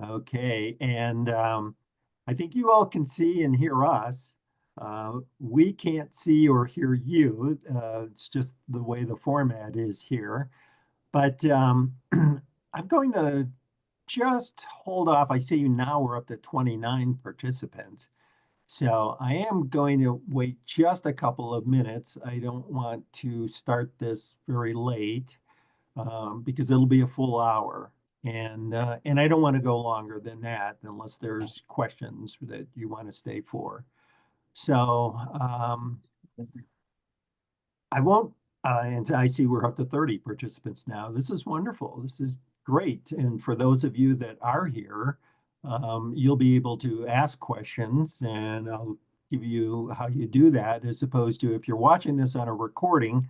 Okay, and I think you all can see and hear us. We can't see or hear you. It's just the way the format is here. But I'm going to just hold off. I see now we're up to 29 participants. So I am going to wait just a couple of minutes. I don't want to start this very late because it'll be a full hour. And I don't want to go longer than that unless there's questions that you want to stay for. So I won't, and I see we're up to 30 participants now. This is wonderful. This is great. And for those of you that are here, you'll be able to ask questions, and I'll give you how you do that, as opposed to if you're watching this on a recording.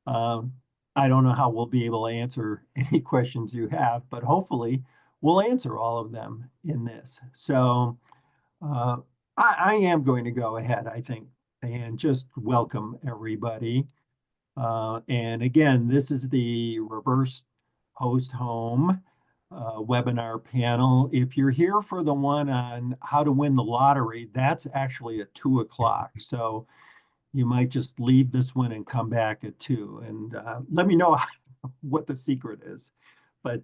um, I don't know how we'll be able to answer any questions you have, but hopefully we'll answer all of them in this. So uh, I am going to go ahead, I think, and just welcome everybody. And again, this is the reverse host home webinar panel. If you're here for the one on how to win the lottery, that's actually at 2 o'clock. So you might just leave this one and come back at 2. And let me know what the secret is. But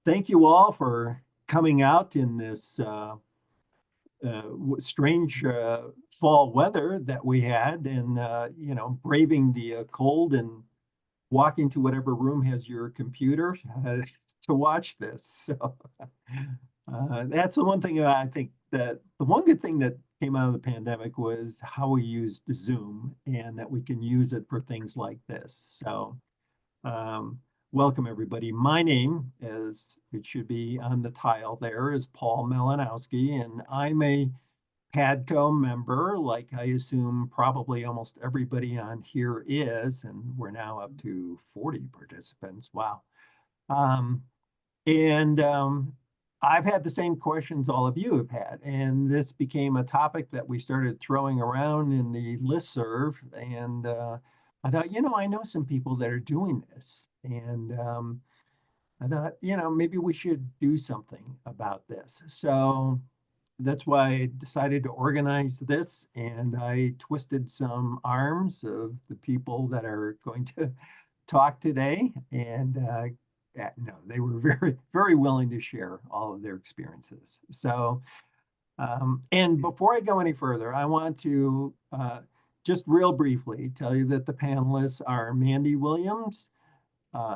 thank you all for coming out in this strange fall weather that we had, and braving the cold and walking to whatever room has your computer to watch this. So that's the one thing I think that the one good thing that came out of the pandemic was how we used Zoom, and that we can use it for things like this. So um, welcome everybody. My name, as it should be on the tile there, is Paul Malinowski, and I'm a PADCO member, like I assume probably almost everybody on here is, and we're now up to 40 participants. Wow. Um, and I've had the same questions all of you have had, and this became a topic that we started throwing around in the listserv, and I thought, I know some people that are doing this, and I thought, maybe we should do something about this. So that's why I decided to organize this, and I twisted some arms of the people that are going to talk today. And no, they were very, very willing to share all of their experiences. So, and before I go any further, I want to just real briefly tell you that the panelists are Mandy Williams,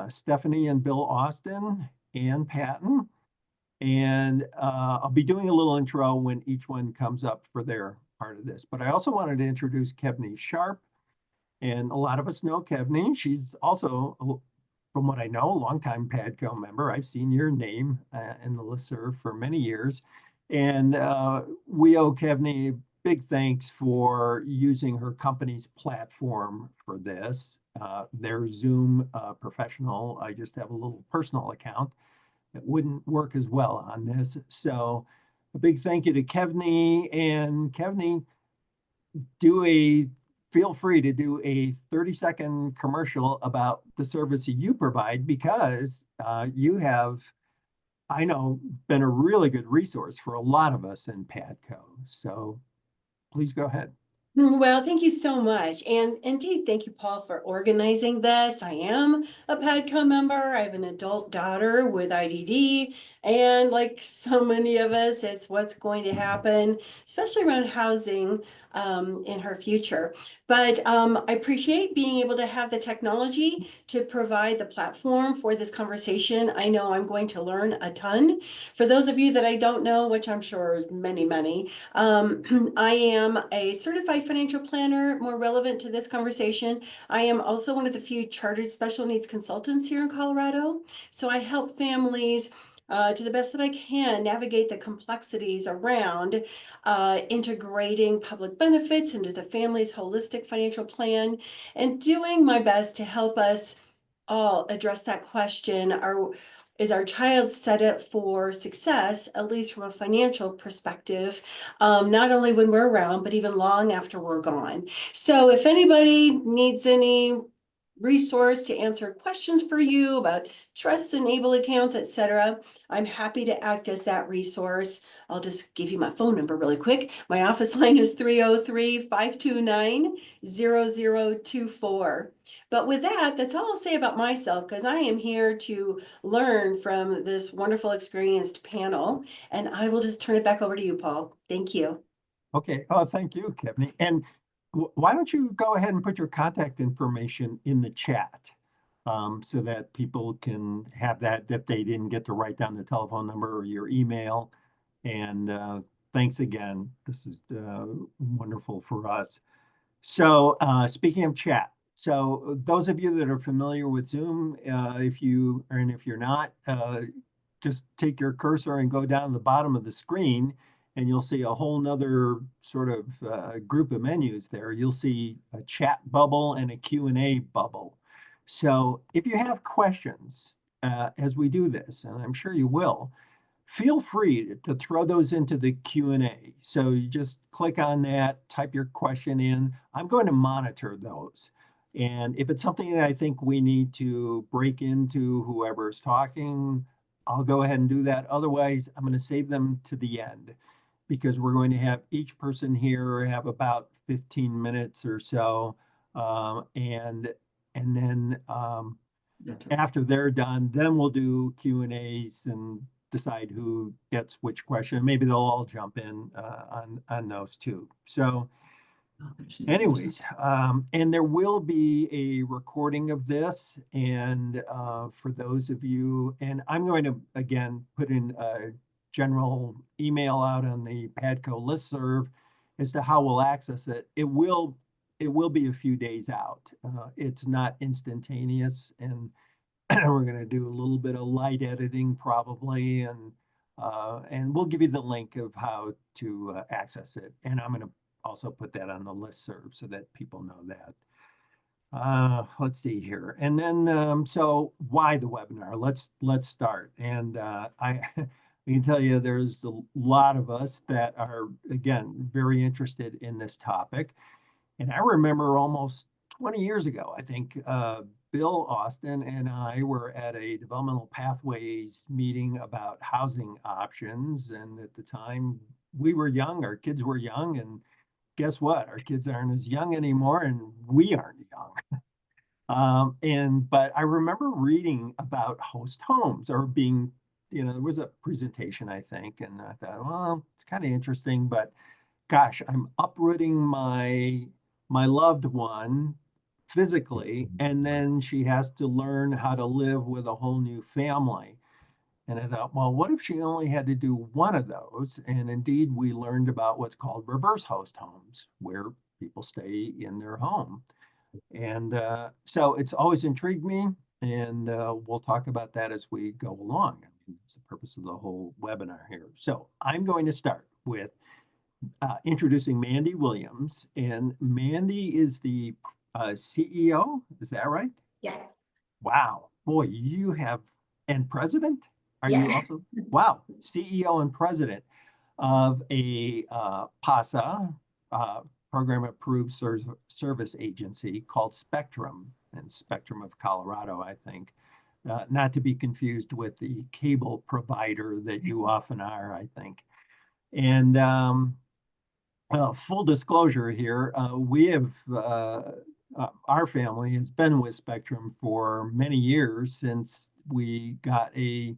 Stephanie and Bill Austin, Ann Patton, and I'll be doing a little intro when each one comes up for their part of this. But I also wanted to introduce Kevney Sharp. And a lot of us know Kevney. She's also, from what I know, a longtime PADCO member. I've seen your name in the listserv for many years. And we owe Kevney big thanks for using her company's platform for this. Their Zoom professional, I just have a little personal account that wouldn't work as well on this. So a big thank you to Kevney. And Kevney, feel free to do a 30-second commercial about the service you provide, because you have, I know, been a really good resource for a lot of us in PADCO. So please go ahead. Well, thank you so much. And indeed, thank you, Paul, for organizing this. I am a PADCO member. I have an adult daughter with IDD. And like so many of us, it's what's going to happen, especially around housing in her future. But I appreciate being able to have the technology to provide the platform for this conversation. I know I'm going to learn a ton. For those of you that I don't know, which I'm sure is many, I am a certified financial planner, more relevant to this conversation. I am also one of the few chartered special needs consultants here in Colorado. So I help families to the best that I can navigate the complexities around integrating public benefits into the family's holistic financial plan, and doing my best to help us all address that question. Is our child set up for success, at least from a financial perspective, not only when we're around, but even long after we're gone? So if anybody needs any resource to answer questions for you about trusts and able accounts, etc. I'm happy to act as that resource. I'll just give you my phone number really quick. My office line is 303-529-0024. But with that, that's all I'll say about myself, because I am here to learn from this wonderful, experienced panel. And I will just turn it back over to you, Paul. Thank you. Okay. Oh, thank you, Kevin. And why don't you go ahead and put your contact information in the chat, so that people can have that if they didn't get to write down the telephone number or your email. And thanks again. This is wonderful for us. So speaking of chat, so those of you that are familiar with Zoom, if you're not, just take your cursor and go down the bottom of the screen, and you'll see a whole nother sort of group of menus there. You'll see a chat bubble and a Q&A bubble. So if you have questions as we do this, and I'm sure you will, feel free to throw those into the Q&A. So you just click on that, type your question in. I'm going to monitor those. And if it's something that I think we need to break into whoever's talking, I'll go ahead and do that. Otherwise, I'm going to save them to the end, because we're going to have each person here have about 15 minutes or so. And then after they're done, then we'll do Q&As and decide who gets which question. Maybe they'll all jump in on those too. So anyways, and there will be a recording of this. And for those of you, and I'm going to, again, put in a general email out on the PADCO listserv as to how we'll access it. It will be a few days out. It's not instantaneous, and we're going to do a little bit of light editing probably, and we'll give you the link of how to access it. And I'm going to also put that on the listserv so that people know that. Let's see here. And then, so why the webinar? Let's start. And I can tell you there's a lot of us that are, again, very interested in this topic. And I remember almost 20 years ago, I think, Bill Austin and I were at a developmental pathways meeting about housing options. And at the time, we were young, our kids were young, and guess what? Our kids aren't as young anymore, and we aren't young. But I remember reading about host homes, or being, there was a presentation, I think, and I thought, well, it's kind of interesting, but gosh, I'm uprooting my loved one physically, and then she has to learn how to live with a whole new family. And I thought, well, what if she only had to do one of those? And indeed, we learned about what's called reverse host homes, where people stay in their home. And so it's always intrigued me, and we'll talk about that as we go along. I mean, that's the purpose of the whole webinar here. So I'm going to start with introducing Mandy Williams. And Mandy is the CEO, is that right? Yes. Wow, boy, you have, and president? Are Yeah. you also? Wow, CEO and president of a PASA, program approved service agency called Spectrum, and Spectrum of Colorado, I think. Not to be confused with the cable provider that you often are, I think. And full disclosure here, we have, our family has been with Spectrum for many years, since we got a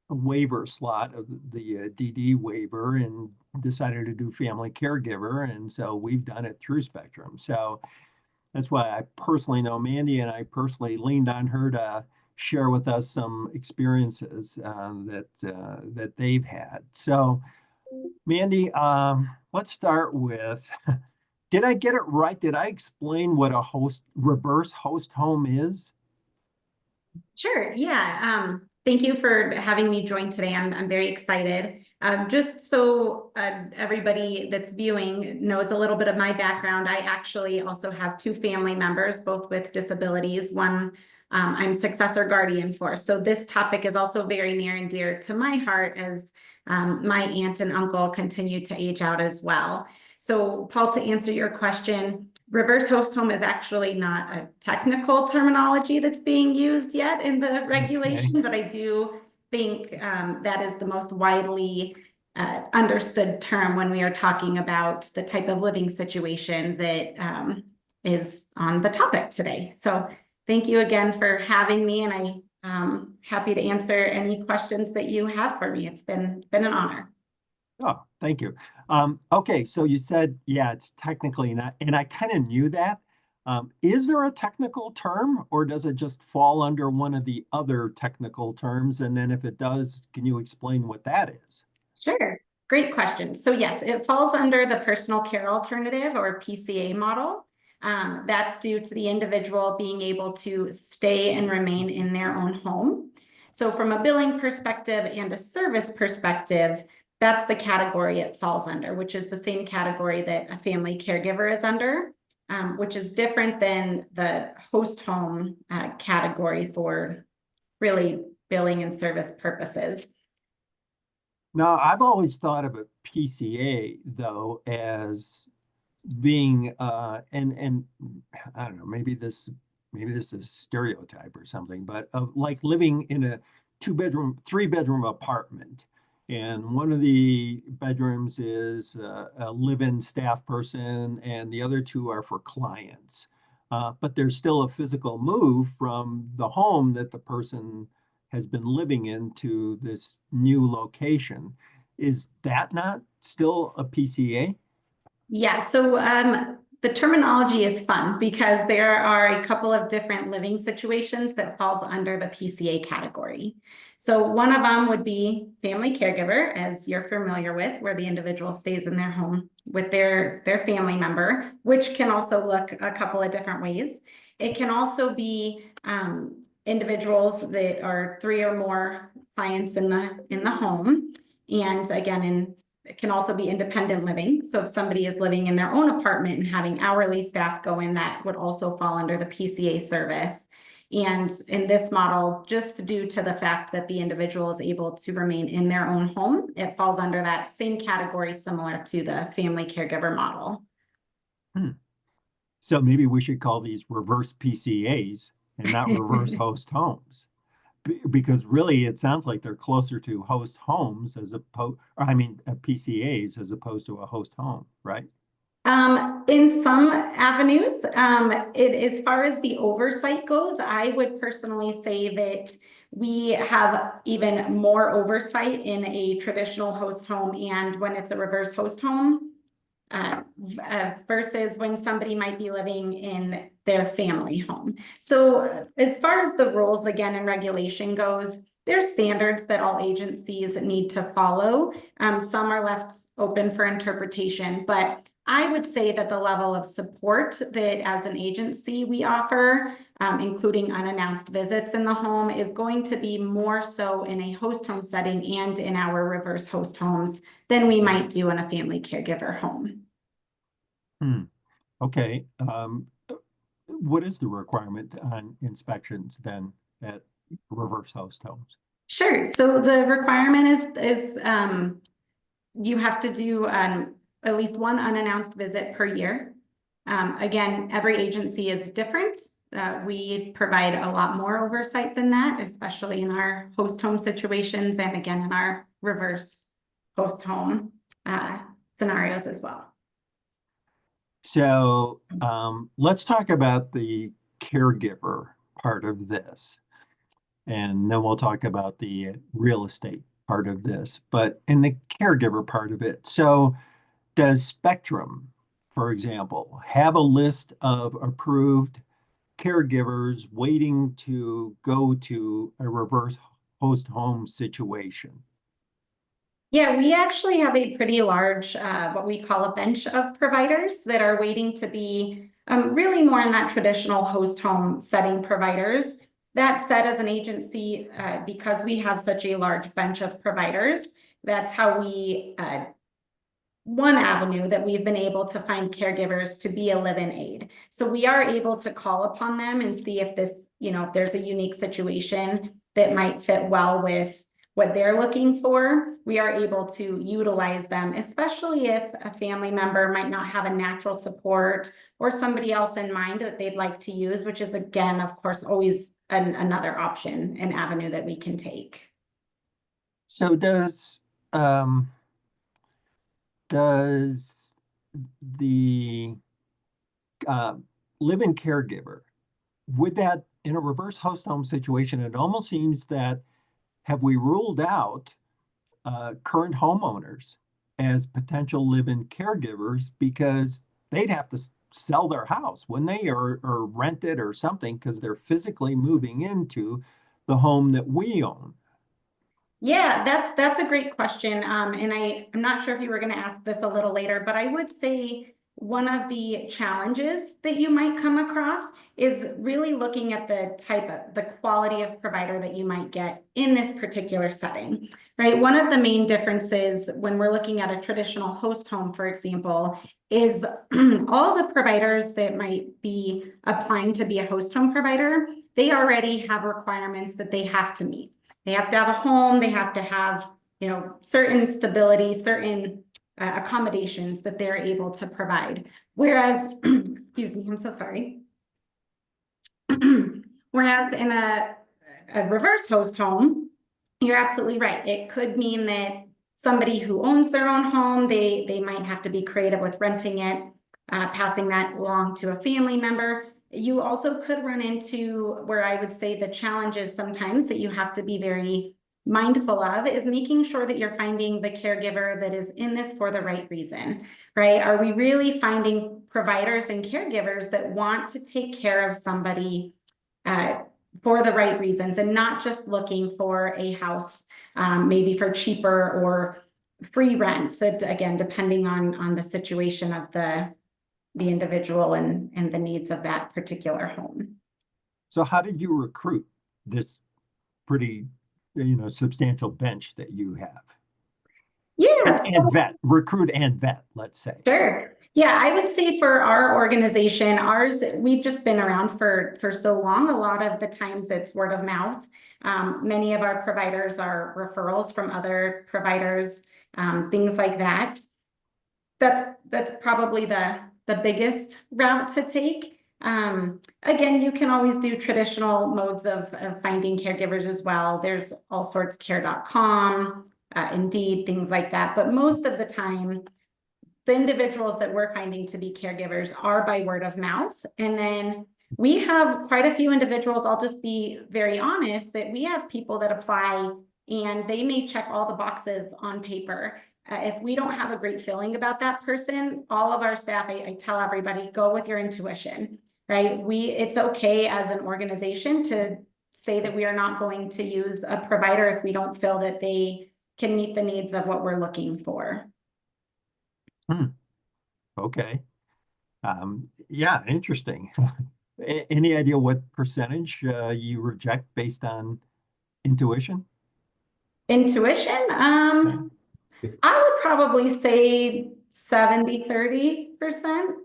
waiver slot of the DD waiver, and decided to do family caregiver. And so we've done it through Spectrum. So that's why I personally know Mandy, and I personally leaned on her to share with us some experiences that they've had. So Mandy, let's start with, did I get it right? Did I explain what a reverse host home is? Sure. Yeah. Thank you for having me join today. I'm very excited. Just so everybody that's viewing knows a little bit of my background, I actually also have two family members, both with disabilities. One I'm successor guardian for. So this topic is also very near and dear to my heart, as my aunt and uncle continue to age out as well. So Paul, to answer your question, reverse host home is actually not a technical terminology that's being used yet in the regulation, but I do think that is the most widely understood term when we are talking about the type of living situation that is on the topic today. So thank you again for having me, and I'm happy to answer any questions that you have for me. It's been an honor. Oh, thank you. Okay, so you said, yeah, it's technically not, and I kind of knew that. Is there a technical term, or does it just fall under one of the other technical terms? And then if it does, can you explain what that is? Sure. Great question. So yes, it falls under the personal care alternative or PCA model. That's due to the individual being able to stay and remain in their own home. So from a billing perspective and a service perspective, that's the category it falls under, which is the same category that a family caregiver is under, which is different than the host home category for really billing and service purposes. Now, I've always thought of a PCA though as being and I don't know, maybe this is a stereotype or something, but like living in a 2-bedroom, 3-bedroom apartment. And one of the bedrooms is a live-in staff person, and the other 2 are for clients. But there's still a physical move from the home that the person has been living in to this new location. Is that not still a PCA? Yeah, so the terminology is fun because there are a couple of different living situations that falls under the PCA category. So one of them would be family caregiver, as you're familiar with, where the individual stays in their home with their family member, which can also look a couple of different ways. It can also be individuals that are 3 or more clients in the home. And again, it can also be independent living. So if somebody is living in their own apartment and having hourly staff go in, that would also fall under the PCA service. And in this model, just due to the fact that the individual is able to remain in their own home, it falls under that same category, similar to the family caregiver model. So maybe we should call these reverse PCAs and not reverse host homes. Because really, it sounds like they're closer to host homes as opposed, PCAs as opposed to a host home, right? In some avenues, as far as the oversight goes, I would personally say that we have even more oversight in a traditional host home and when it's a reverse host home. Versus when somebody might be living in their family home. So as far as the rules again and regulation goes, there's standards that all agencies need to follow. Some are left open for interpretation, but I would say that the level of support that as an agency we offer, including unannounced visits in the home, is going to be more so in a host home setting and in our reverse host homes than we might do in a family caregiver home. Okay. What is the requirement on inspections then at reverse host homes? Sure. So the requirement is you have to do at least 1 unannounced visit per year. Again, every agency is different. We provide a lot more oversight than that, especially in our host home situations and again in our reverse host home scenarios as well. So let's talk about the caregiver part of this. And then we'll talk about the real estate part of this. But in the caregiver part of it, so does Spectrum, for example, have a list of approved caregivers waiting to go to a reverse host home situation? Yeah, we actually have a pretty large, what we call a bench of providers that are waiting to be really more in that traditional host home setting providers. That said, as an agency, because we have such a large bench of providers, that's how we, one avenue that we've been able to find caregivers to be a live-in aid. So we are able to call upon them and see if this, if there's a unique situation that might fit well with what they're looking for, we are able to utilize them, especially if a family member might not have a natural support or somebody else in mind that they'd like to use, which is, again, of course, always another option, an avenue that we can take. So does the live-in caregiver, would that, in a reverse host home situation, it almost seems that, have we ruled out current homeowners as potential live-in caregivers because they'd have to sell their house when they or rent it or something because they're physically moving into the home that we own? Yeah, that's a great question. And I'm not sure if you were going to ask this a little later, but I would say one of the challenges that you might come across is really looking at the quality of provider that you might get in this particular setting, right? One of the main differences when we're looking at a traditional host home, for example, is all the providers that might be applying to be a host home provider, they already have requirements that they have to meet. They have to have a home, they have to have, certain stability, certain accommodations that they're able to provide. Whereas, excuse me, I'm so sorry. Whereas in a reverse host home, you're absolutely right. It could mean that somebody who owns their own home, they might have to be creative with renting it, passing that along to a family member. You also could run into where I would say the challenges sometimes that you have to be very mindful of is making sure that you're finding the caregiver that is in this for the right reason, right? Are we really finding providers and caregivers that want to take care of somebody for the right reasons and not just looking for a house, maybe for cheaper or free rent? So again, depending on the situation of the individual and the needs of that particular home. So how did you recruit this pretty, substantial bench that you have? Yeah, Recruit and vet, let's say. sure. Yeah, I would say for our organization, we've just been around for so long. A lot of the times it's word of mouth. Many of our providers are referrals from other providers, things like that. That's probably the biggest route to take. Again, you can always do traditional modes of finding caregivers as well. There's all sorts, care.com, Indeed, things like that. But most of the time, the individuals that we're finding to be caregivers are by word of mouth. And then we have quite a few individuals, I'll just be very honest, that we have people that apply and they may check all the boxes on paper. If we don't have a great feeling about that person, all of our staff, I tell everybody, go with your intuition, right? It's okay as an organization to say that we are not going to use a provider if we don't feel that they can meet the needs of what we're looking for. Okay. Yeah, interesting. Any idea what percentage you reject based on intuition? Intuition? I would probably say 70-30%.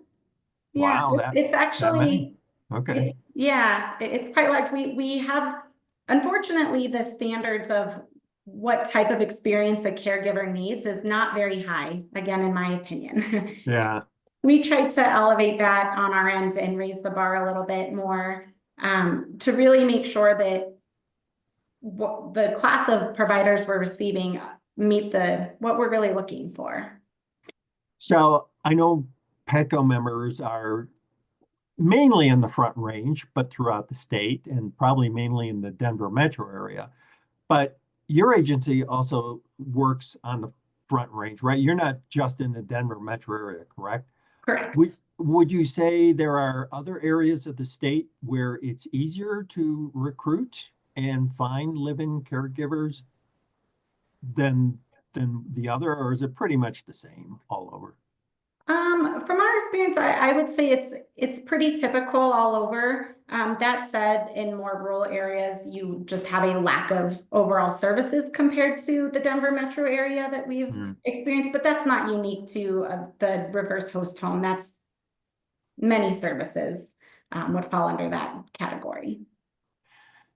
Yeah, Wow, it's that many? actually, Okay. it's quite large. We have, unfortunately, the standards of what type of experience a caregiver needs is not very high, again, in my opinion. Yeah. We tried to elevate that on our end and raise the bar a little bit more to really make sure that the class of providers we're receiving meet what we're really looking for. So I know Petco members are mainly in the Front Range, but throughout the state and probably mainly in the Denver metro area. But your agency also works on the Front Range, right? You're not just in the Denver metro area, correct? Correct. Would you say there are other areas of the state where it's easier to recruit and find live-in caregivers than the other, or is it pretty much the same all over? From our experience, I would say it's pretty typical all over. That said, in more rural areas, you just have a lack of overall services compared to the Denver metro area that we've experienced, but that's not unique to the reverse host home. That's many services would fall under that category.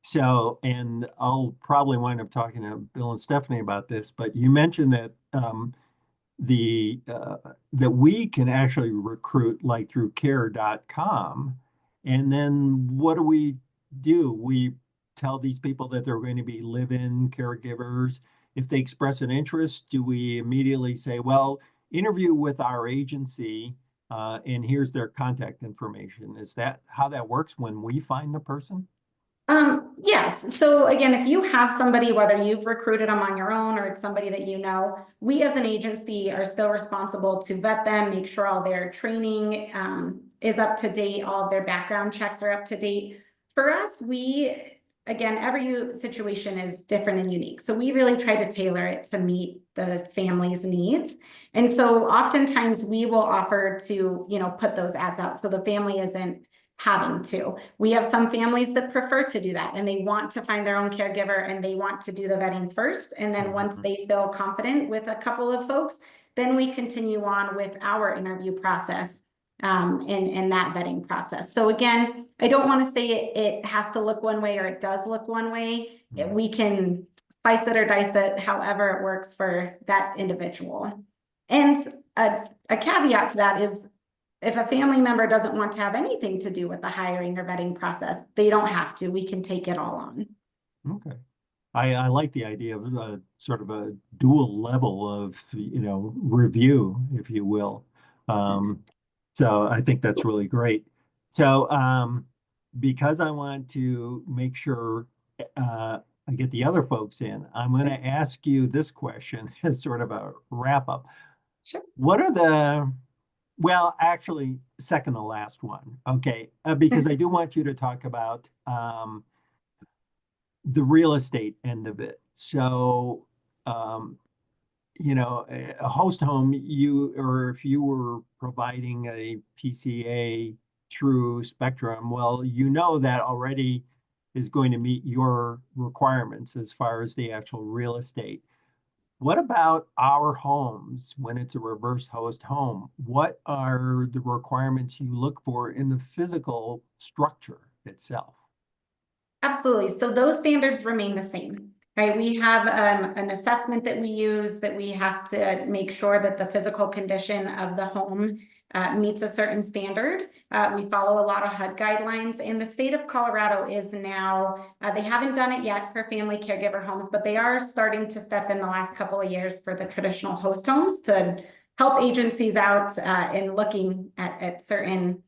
So, and I'll probably wind up talking to Bill and Stephanie about this, but you mentioned that that we can actually recruit like through care.com. And then what do? We tell these people that they're going to be live-in caregivers. If they express an interest, do we immediately say, well, interview with our agency, and here's their contact information? Is that how that works when we find the person? Yes. So again, if you have somebody, whether you've recruited them on your own or it's somebody that you know, we as an agency are still responsible to vet them, make sure all their training is up to date, all of their background checks are up to date. For us, again, every situation is different and unique. So we really try to tailor it to meet the family's needs. And so oftentimes we will offer to, put those ads out so the family isn't having to. We have some families that prefer to do that and they want to find their own caregiver and they want to do the vetting first. And then once they feel confident with a couple of folks, then we continue on with our interview process in that vetting process. So again, I don't want to say it has to look one way or it does look one way. We can slice it or dice it however it works for that individual. And a caveat to that is, if a family member doesn't want to have anything to do with the hiring or vetting process, they don't have to. We can take it all on. Okay. I like the idea of sort of a dual level of, review, if you will. So I think that's really great. So because I want to make sure I get the other folks in, I'm going to ask you this question as sort of a wrap up. Sure. What are well, actually, second to last one. Okay. Because I do want you to talk about the real estate end of it. So, a host home, or if you were providing a PCA through Spectrum, well, that already is going to meet your requirements as far as the actual real estate. What about our homes when it's a reverse host home? What are the requirements you look for in the physical structure itself? Absolutely. So those standards remain the same, right? We have an assessment that we use that we have to make sure that the physical condition of the home meets a certain standard. We follow a lot of HUD guidelines, and the state of Colorado is now, they haven't done it yet for family caregiver homes, but they are starting to step in the last couple of years for the traditional host homes to help agencies out in looking at certain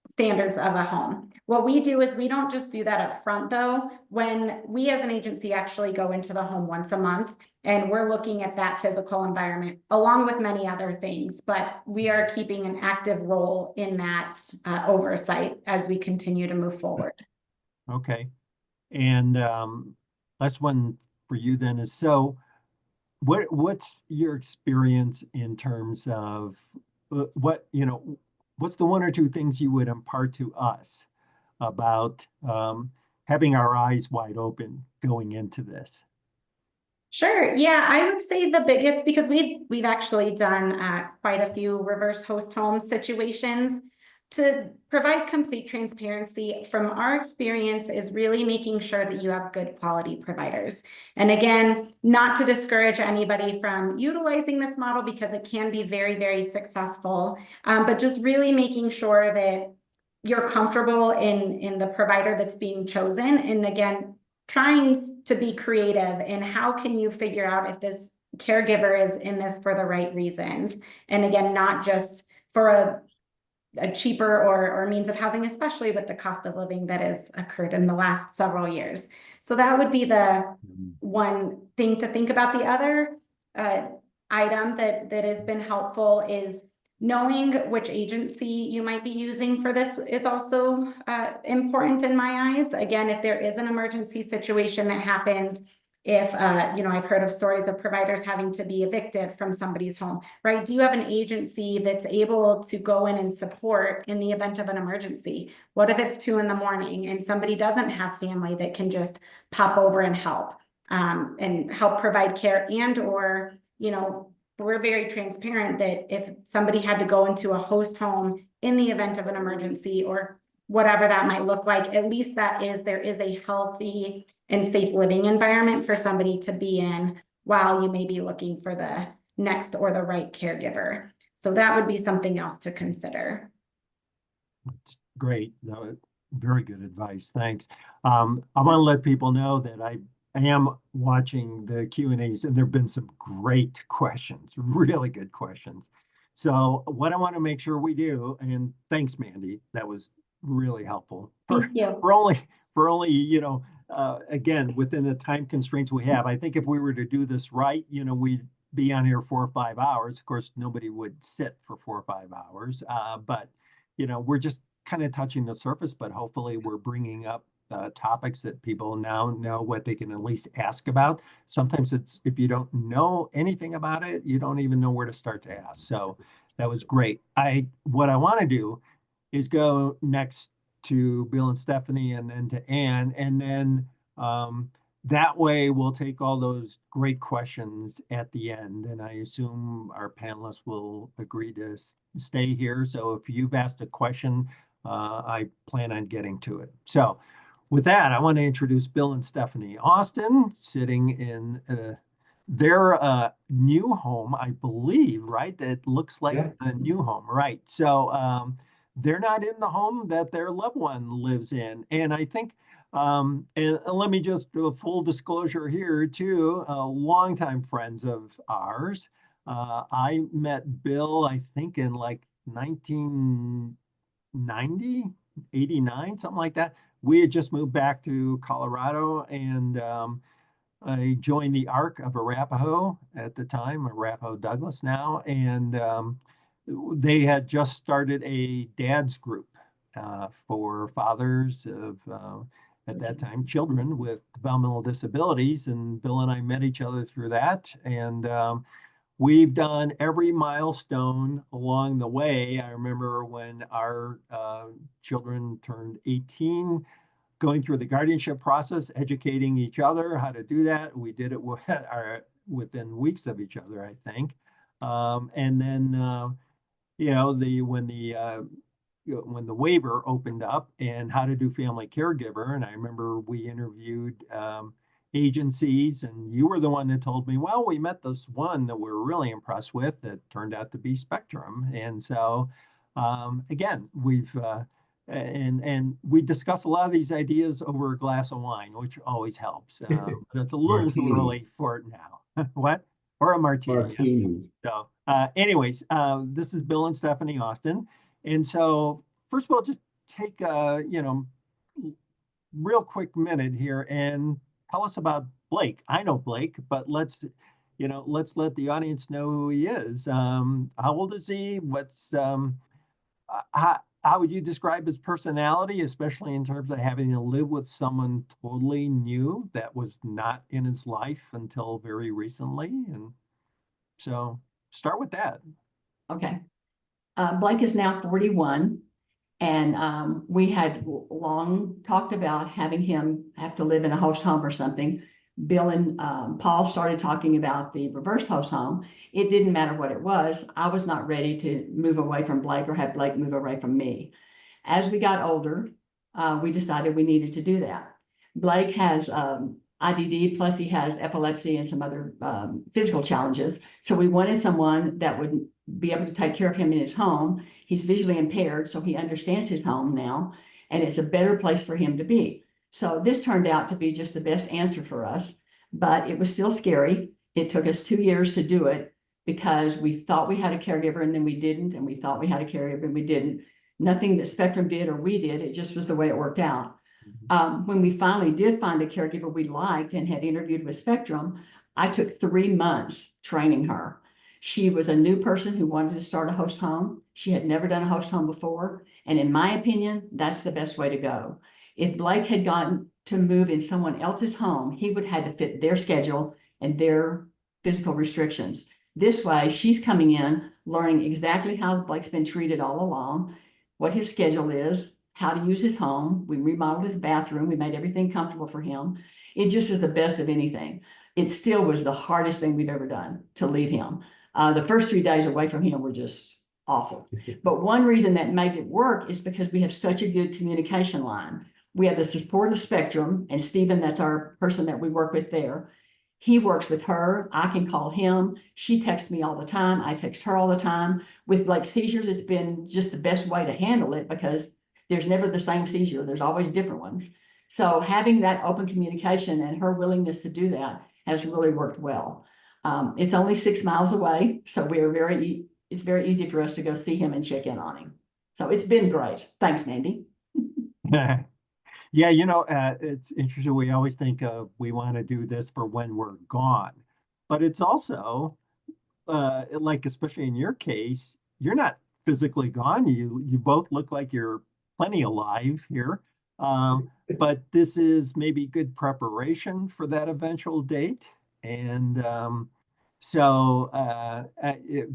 standards of a home. What we do is we don't just do that up front though. When we as an agency actually go into the home once a month and we're looking at that physical environment along with many other things, but we are keeping an active role in that oversight as we continue to move forward. Okay. And last one for you then is, so what's your experience in terms of what's the one or two things you would impart to us about having our eyes wide open going into this? Sure. Yeah, I would say the biggest, because we've actually done quite a few reverse host home situations. To provide complete transparency from our experience is really making sure that you have good quality providers. And again, not to discourage anybody from utilizing this model because it can be very, very successful, but just really making sure that you're comfortable in the provider that's being chosen. And again, trying to be creative in how can you figure out if this caregiver is in this for the right reasons. And again, not just for a cheaper or means of housing, especially with the cost of living that has occurred in the last several years. So that would be the one thing to think about. The other item that has been helpful is knowing which agency you might be using for this is also important in my eyes. Again, if there is an emergency situation that happens, if, I've heard of stories of providers having to be evicted from somebody's home, right? Do you have an agency that's able to go in and support in the event of an emergency? What if it's 2 a.m. and somebody doesn't have family that can just pop over and help provide care? And, or, we're very transparent that if somebody had to go into a host home in the event of an emergency, or whatever that might look like, at least there is a healthy and safe living environment for somebody to be in while you may be looking for the next or the right caregiver. So that would be something else to consider. That's great. No, very good advice. Thanks. I want to let people know that I am watching the Q&As, and there have been some great questions, really good questions. So what I want to make sure we do, and thanks, Mandy, that was really helpful. Thank you. For only, you know, again, within the time constraints we have, I think if we were to do this right, you know, we'd be on here 4 or 5 hours. Of course, nobody would sit for 4 or 5 hours, but you know, we're just kind of touching the surface, but hopefully we're bringing up topics that people now know what they can at least ask about. Sometimes it's, if you don't know anything about it, you don't even know where to start to ask. So that was great. What I want to do is go next to Bill and Stephanie and then to Ann, and then that way we'll take all those great questions at the end. And I assume our panelists will agree to stay here. So if you've asked a question, I plan on getting to it. So with that, I want to introduce Bill and Stephanie Austin, sitting in their new home, I believe, right? That looks like a new home, right? So they're not in the home that their loved one lives in. And I think, and let me just do a full disclosure here too, longtime friends of ours. I met Bill, I think in like 1990, 89, something like that. We had just moved back to Colorado, and I joined the Arc of Arapahoe at the time, Arapahoe Douglas now, and they had just started a dad's group for fathers of, at that time, children with developmental disabilities, and Bill and I met each other through that, and we've done every milestone along the way. I remember when our children turned 18, going through the guardianship process, educating each other how to do that. We did it within weeks of each other, I think. And then, you know, when the waiver opened up and how to do family caregiver, and I remember we interviewed agencies, and you were the one that told me, well, we met this one that we're really impressed with that turned out to be Spectrum. And so again, we've and we discuss a lot of these ideas over a glass of wine, which always helps. But it's a little too early for it now. What? Or a martini. Yeah. So anyways, this is Bill and Stephanie Austin. And so first of all, just take a, you know, real quick minute here and tell us about Blake. I know Blake, but let's let the audience know who he is. How old is he? What's how would you describe his personality, especially in terms of having to live with someone totally new that was not in his life until very recently? And so start with that. Okay. Blake is now 41, and we had long talked about having him have to live in a host home or something. Bill and Paul started talking about the reverse host home. It didn't matter what it was. I was not ready to move away from Blake or have Blake move away from me. As we got older, we decided we needed to do that. Blake has IDD, plus he has epilepsy and some other physical challenges. So we wanted someone that would be able to take care of him in his home. He's visually impaired, so he understands his home now, and it's a better place for him to be. So this turned out to be just the best answer for us, but it was still scary. It took us 2 years to do it because we thought we had a caregiver and then we didn't, and we thought we had a caregiver and we didn't. Nothing that Spectrum did or we did, it just was the way it worked out. When we finally did find a caregiver we liked and had interviewed with Spectrum, I took 3 months training her. She was a new person who wanted to start a host home. She had never done a host home before. And in my opinion, that's the best way to go. If Blake had gotten to move in someone else's home, he would have had to fit their schedule and their physical restrictions. This way, she's coming in, learning exactly how Blake's been treated all along, what his schedule is, how to use his home. We remodeled his bathroom. We made everything comfortable for him. It just was the best of anything. It still was the hardest thing we've ever done to leave him. The first 3 days away from him were just awful. But one reason that made it work is because we have such a good communication line. We have the support of Spectrum, and Stephen, that's our person that we work with there. He works with her. I can call him. She texts me all the time. I text her all the time. With Blake seizures, it's been just the best way to handle it because there's never the same seizure. There's always different ones. So having that open communication and her willingness to do that has really worked well. It's only 6 miles away, so it's very easy for us to go see him and check in on him. So it's been great. Thanks, Mandy. Yeah, it's interesting. We always think of we want to do this for when we're gone, but it's also like, especially in your case, you're not physically gone. You both look like you're plenty alive here. But this is maybe good preparation for that eventual date. And it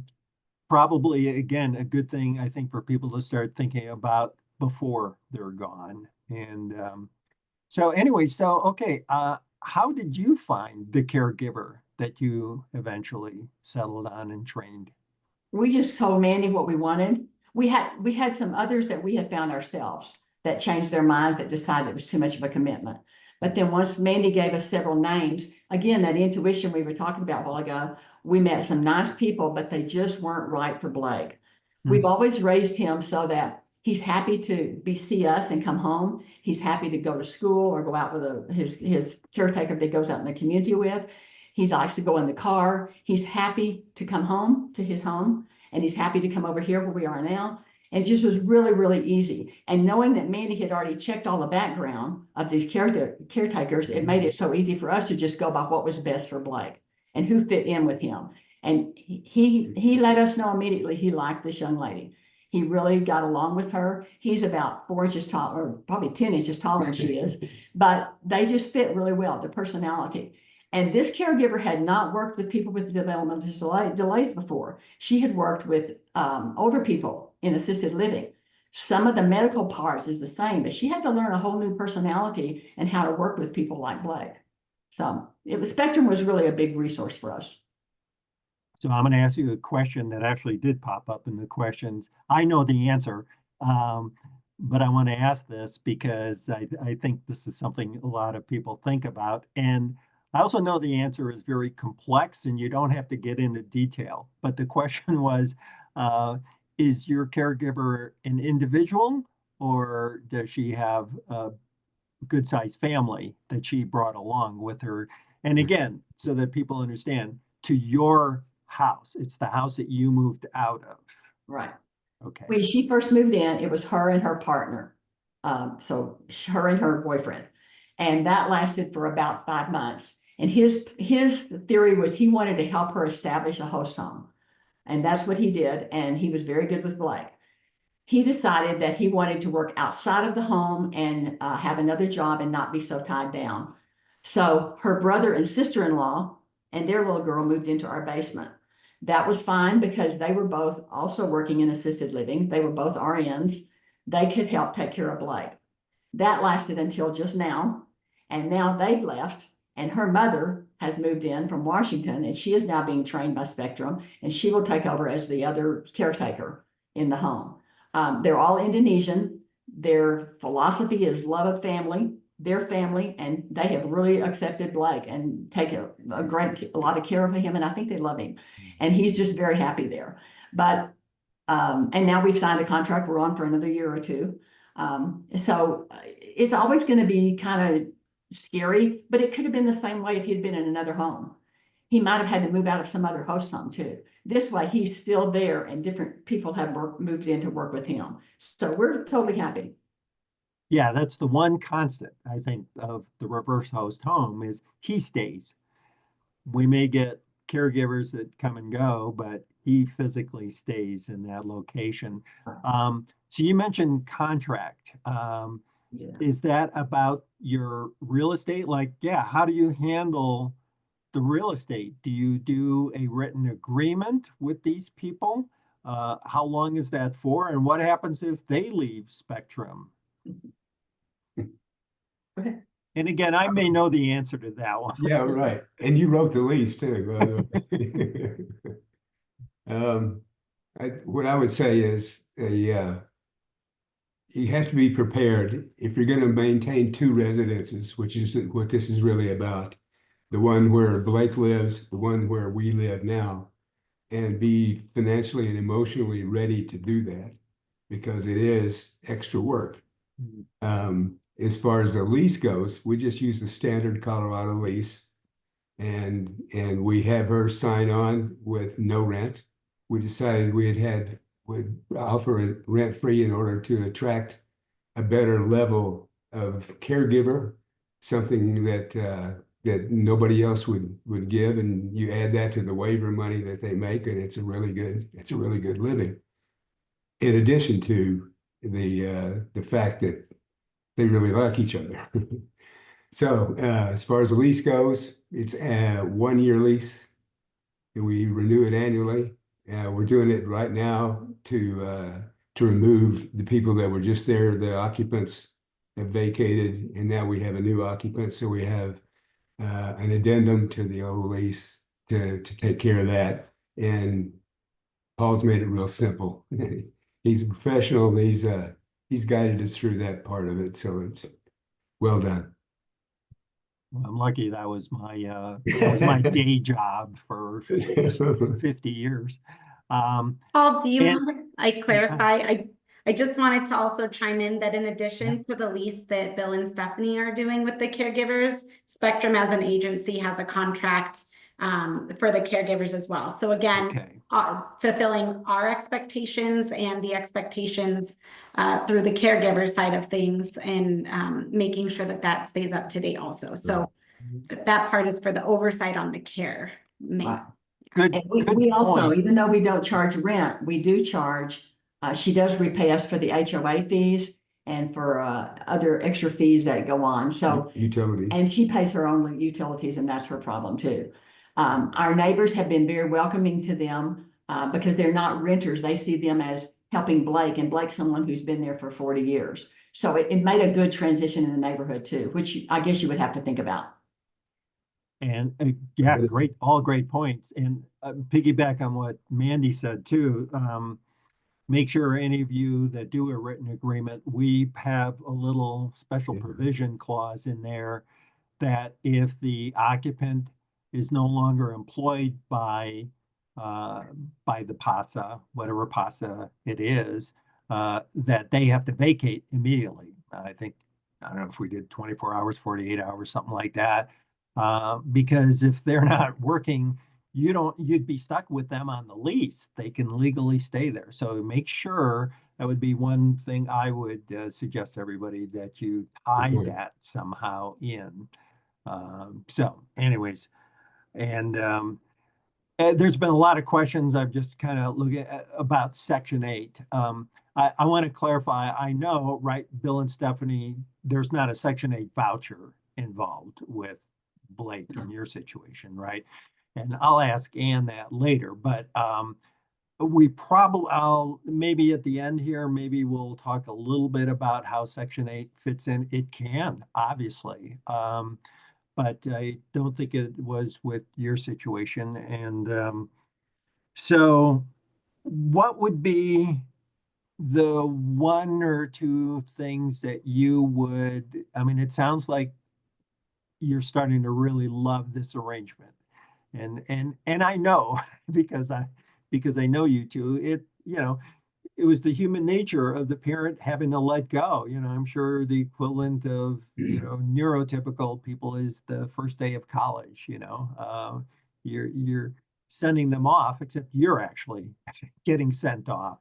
probably, again, a good thing, I think, for people to start thinking about before they're gone. And okay, how did you find the caregiver that you eventually settled on and trained? We just told Mandy what we wanted. We had some others that we had found ourselves that changed their minds, that decided it was too much of a commitment. But then once Mandy gave us several names, again, that intuition we were talking about a while ago, we met some nice people, but they just weren't right for Blake. We've always raised him so that he's happy to see us and come home. He's happy to go to school or go out with his caretaker that he goes out in the community with. He likes to go in the car. He's happy to come home to his home, and he's happy to come over here where we are now. And it just was really, really easy. And knowing that Mandy had already checked all the background of these caretakers, it made it so easy for us to just go by what was best for Blake and who fit in with him. And he let us know immediately he liked this young lady. He really got along with her. He's about 4 inches tall, or probably 10 inches taller than she is, but they just fit really well, the personality. And this caregiver had not worked with people with developmental delays before. She had worked with older people in assisted living. Some of the medical parts is the same, but she had to learn a whole new personality and how to work with people like Blake. So Spectrum was really a big resource for us. So I'm going to ask you a question that actually did pop up in the questions. I know the answer, but I want to ask this because I think this is something a lot of people think about. And I also know the answer is very complex and you don't have to get into detail. But the question was, is your caregiver an individual, or does she have a good sized family that she brought along with her? And again, so that people understand, to your house, it's the house that you moved out of. Right. Okay. When she first moved in, it was her and her partner. So her and her boyfriend. And that lasted for about 5 months. And his theory was he wanted to help her establish a host home. And that's what he did. And he was very good with Blake. He decided that he wanted to work outside of the home and have another job and not be so tied down. So her brother and sister-in-law and their little girl moved into our basement. That was fine because they were both also working in assisted living. They were both RNs. They could help take care of Blake. That lasted until just now. And now they've left, and her mother has moved in from Washington, and she is now being trained by Spectrum, and she will take over as the other caretaker in the home. They're all Indonesian. Their philosophy is love of family, their family, and they have really accepted Blake and take a lot of care of him, and I think they love him. And he's just very happy there. But and now we've signed a contract. We're on for another year or two. So it's always going to be kind of scary, but it could have been the same way if he'd been in another home. He might have had to move out of some other host home too. This way, he's still there, and different people have moved in to work with him. So we're totally happy. Yeah, that's the one constant, I think, of the reverse host home is he stays. We may get caregivers that come and go, but he physically stays in that location. So you mentioned contract. Yeah. Is that about your real estate? Like, yeah, how do you handle the real estate? Do you do a written agreement with these people? How long is that for? And what happens if they leave Spectrum? Okay. And again, I may know the answer to that one. Yeah, right. And you wrote the lease too, by the way. What I would say is you have to be prepared if you're going to maintain two residences, which is what this is really about. The one where Blake lives, the one where we live now, and be financially and emotionally ready to do that because it is extra work. As far as the lease goes, we just use the standard Colorado lease, and we have her sign on with no rent. We decided would offer it rent free in order to attract a better level of caregiver, something that nobody else would give, and you add that to the waiver money that they make, and it's a really good living. In addition to the fact that they really like each other. So as far as the lease goes, it's a 1-year lease, and we renew it annually. We're doing it right now to remove the people that were just there. The occupants have vacated, and now we have a new occupant. So we have an addendum to the old lease to take care of that. And Paul's made it real simple. He's a professional. And he's guided us through that part of it. So it's well done. Well, I'm lucky that was my day job for 50 years. Paul, do you and- mind if I clarify? I just wanted to also chime in that in addition to the lease that Bill and Stephanie are doing with the caregivers, Spectrum as an agency has a contract for the caregivers as well. So again, Okay. Fulfilling our expectations and the expectations through the caregiver side of things, and making sure that that stays up to date also. So that part is for the oversight on the care. Right. Good, And good we also, point. even though we don't charge rent, we do charge, she does repay us for the HOA fees and for other extra fees that go on. So, Utilities. and she pays her own utilities, and that's her problem too. Our neighbors have been very welcoming to them because they're not renters. They see them as helping Blake, and Blake's someone who's been there for 40 years. So it made a good transition in the neighborhood too, which I guess you would have to think about. And yeah, all great points. And piggyback on what Mandy said too. Make sure any of you that do a written agreement, we have a little special provision clause in there that if the occupant is no longer employed by the PASA, whatever PASA it is, that they have to vacate immediately. I don't know if we did 24 hours, 48 hours, something like that. Because if they're not working, you'd be stuck with them on the lease. They can legally stay there. So make sure, that would be one thing I would suggest to everybody, that you tie that somehow in. So anyways, and there's been a lot of questions. I've just kind of looked at about Section 8. I want to clarify, I know, right, Bill and Stephanie, there's not a Section 8 voucher involved with Blake in your situation, right? And I'll ask Ann that later, but I'll maybe at the end here, maybe we'll talk a little bit about how Section 8 fits in. It can, obviously, but I don't think it was with your situation. And so what would be the one or two things that you would, I mean, it sounds like you're starting to really love this arrangement. And I know because I know you two, it was the human nature of the parent having to let go. I'm sure the equivalent of, neurotypical people is the first day of college, you're sending them off, except you're actually getting sent off.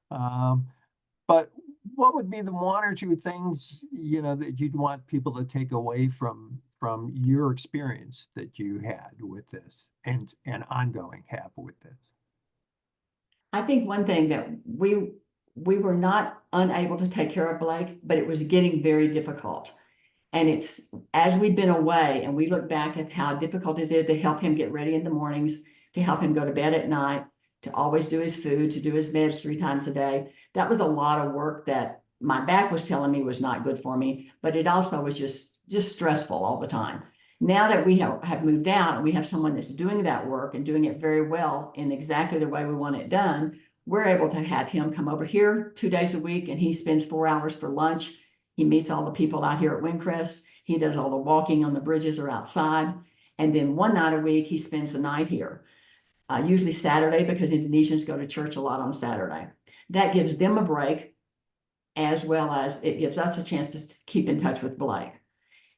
But what would be the one or two things, that you'd want people to take away from your experience that you had with this and ongoing have with this? I think one thing that we were not unable to take care of Blake, but it was getting very difficult. And it's as we've been away and we look back at how difficult it is to help him get ready in the mornings, to help him go to bed at night, to always do his food, to do his meds 3 times a day. That was a lot of work that my back was telling me was not good for me, but it also was just stressful all the time. Now that we have moved out and we have someone that's doing that work and doing it very well in exactly the way we want it done, we're able to have him come over here 2 days a week, and he spends 4 hours for lunch. He meets all the people out here at Windcrest. He does all the walking on the bridges or outside. And then one night a week, he spends the night here, usually Saturday, because Indonesians go to church a lot on Saturday. That gives them a break, as well as it gives us a chance to keep in touch with Blake.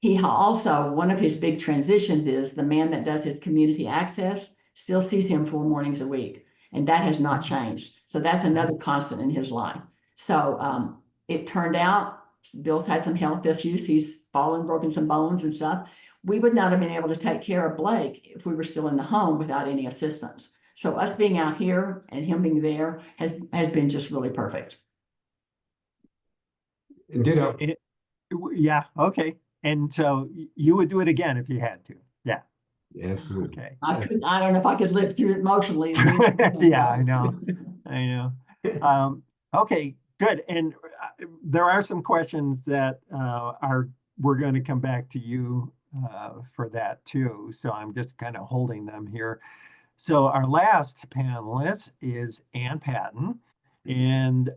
He also, one of his big transitions is the man that does his community access still sees him 4 mornings a week, and that has not changed. So that's another constant in his life. So it turned out Bill's had some health issues. He's fallen, broken some bones and stuff. We would not have been able to take care of Blake if we were still in the home without any assistance. So us being out here and him being there has been just really perfect. And ditto. Yeah, okay. And so you would do it again if you had to. Yeah. Absolutely. Okay. I don't know if I could live through it emotionally. Yeah, I know. I know. Okay, good. And there are some questions that we're going to come back to you for that too. So I'm just kind of holding them here. So our last panelist is Ann Patton. And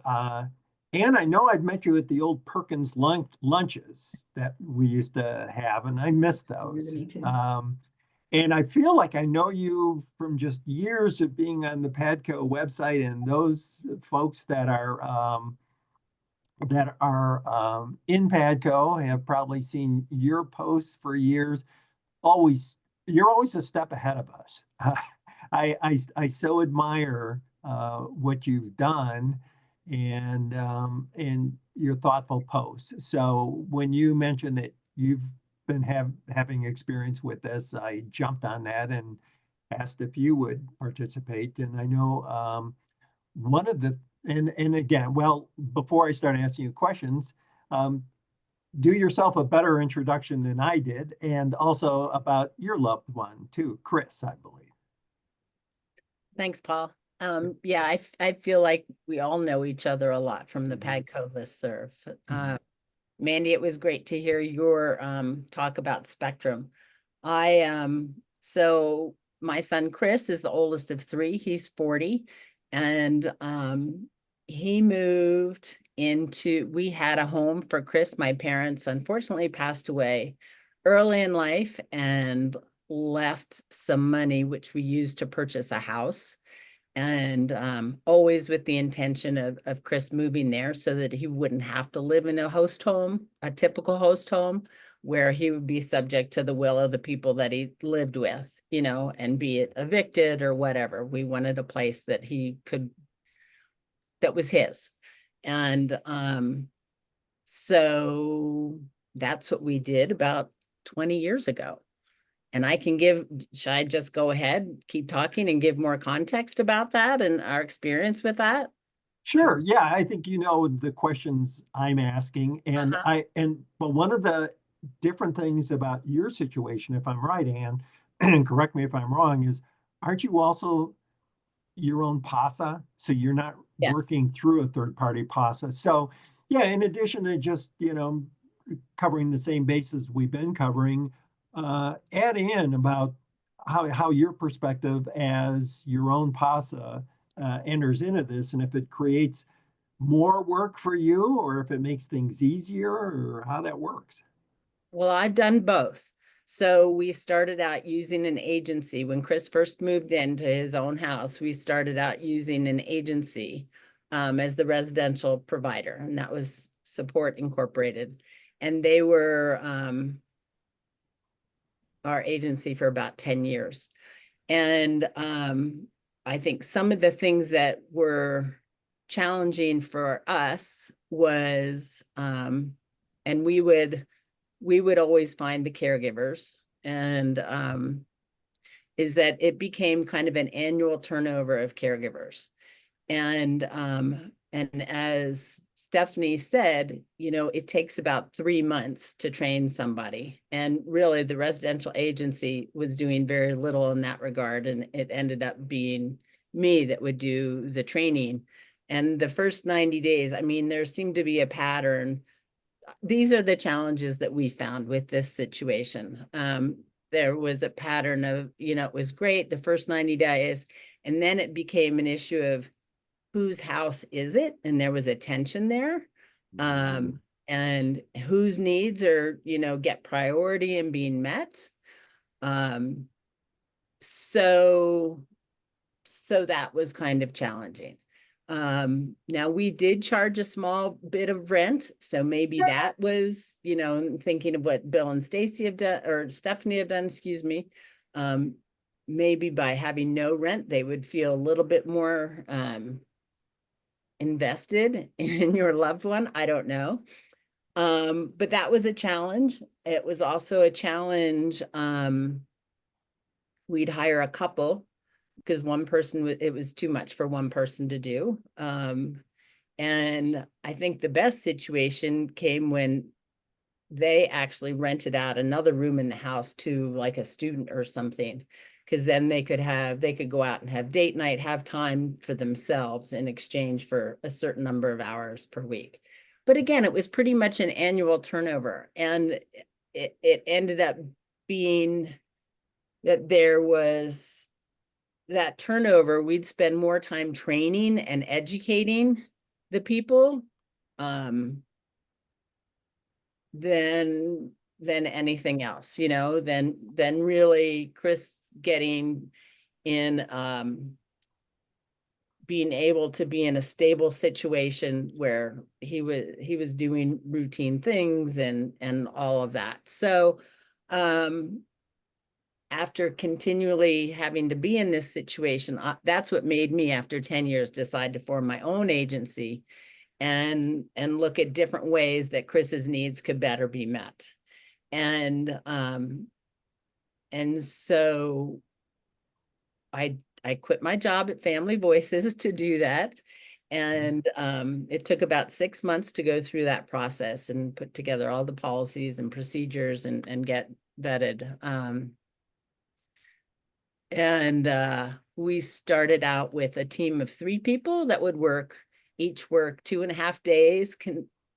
Ann, I know I've met you at the old Perkins lunches that we used to have, and I miss those. Me too. And I feel like I know you from just years of being on the PADCO website, and those folks that are in PADCO have probably seen your posts for years. You're always a step ahead of us. I so admire what you've done and your thoughtful posts. So when you mentioned that you've been having experience with this, I jumped on that and asked if you would participate. And I know one of the and again, well, before I start asking you questions, do yourself a better introduction than I did, and also about your loved one too, Chris, I believe. Thanks, Paul. Yeah, I feel like we all know each other a lot from the PADCO listserv. Mandy, it was great to hear your talk about Spectrum. So my son Chris is the oldest of 3. He's 40, and he moved into, we had a home for Chris. My parents unfortunately passed away early in life and left some money, which we used to purchase a house. And always with the intention of Chris moving there so that he wouldn't have to live in a host home, a typical host home, where he would be subject to the will of the people that he lived with, you know, and be it evicted or whatever. We wanted a place that he could, that was his. And so that's what we did about 20 years ago. And I can should I just go ahead, keep talking and give more context about that and our experience with that? Sure. Yeah, I think you know the questions I'm asking. And but one of the different things about your situation, if I'm right, Ann, and correct me if I'm wrong, is aren't you also your own PASA? So you're not Yes. working through a third-party PASA. So yeah, in addition to just, you know, covering the same bases we've been covering, add in about how your perspective as your own PASA enters into this, and if it creates more work for you or if it makes things easier or how that works. Well, I've done both. So we started out using an agency. When Chris first moved into his own house, we started out using an agency as the residential provider, and that was Support Incorporated. And they were our agency for about 10 years. And I think some of the things that were challenging for us was, and we would always find the caregivers, and is that it became kind of an annual turnover of caregivers. And as Stephanie said, you know, it takes about 3 months to train somebody. And really the residential agency was doing very little in that regard. And it ended up being me that would do the training. And the first 90 days, I mean, there seemed to be a pattern. These are the challenges that we found with this situation. There was a pattern of, you know, it was great the first 90 days, and then it became an issue of whose house is it? And there was a tension there. And whose needs are, get priority and being met. So that was kind of challenging. Now we did charge a small bit of rent, so maybe that was, thinking of what Bill and Stacy have done, or Stephanie have done, excuse me. Maybe by having no rent, they would feel a little bit more invested in your loved one. I don't know. But that was a challenge. It was also a challenge. We'd hire a couple because one person, it was too much for one person to do. And I think the best situation came when they actually rented out another room in the house to like a student or something, because then they could go out and have date night, have time for themselves in exchange for a certain number of hours per week. But again, it was pretty much an annual turnover, and it ended up being that there was that turnover. We'd spend more time training and educating the people than anything else, than really Chris getting in, being able to be in a stable situation where he was doing routine things and all of that. So after continually having to be in this situation, that's what made me, after 10 years, decide to form my own agency and look at different ways that Chris's needs could better be met. And so I quit my job at Family Voices to do that. And it took about 6 months to go through that process and put together all the policies and procedures and get vetted. We started out with a team of 3 people that would each work 2.5 days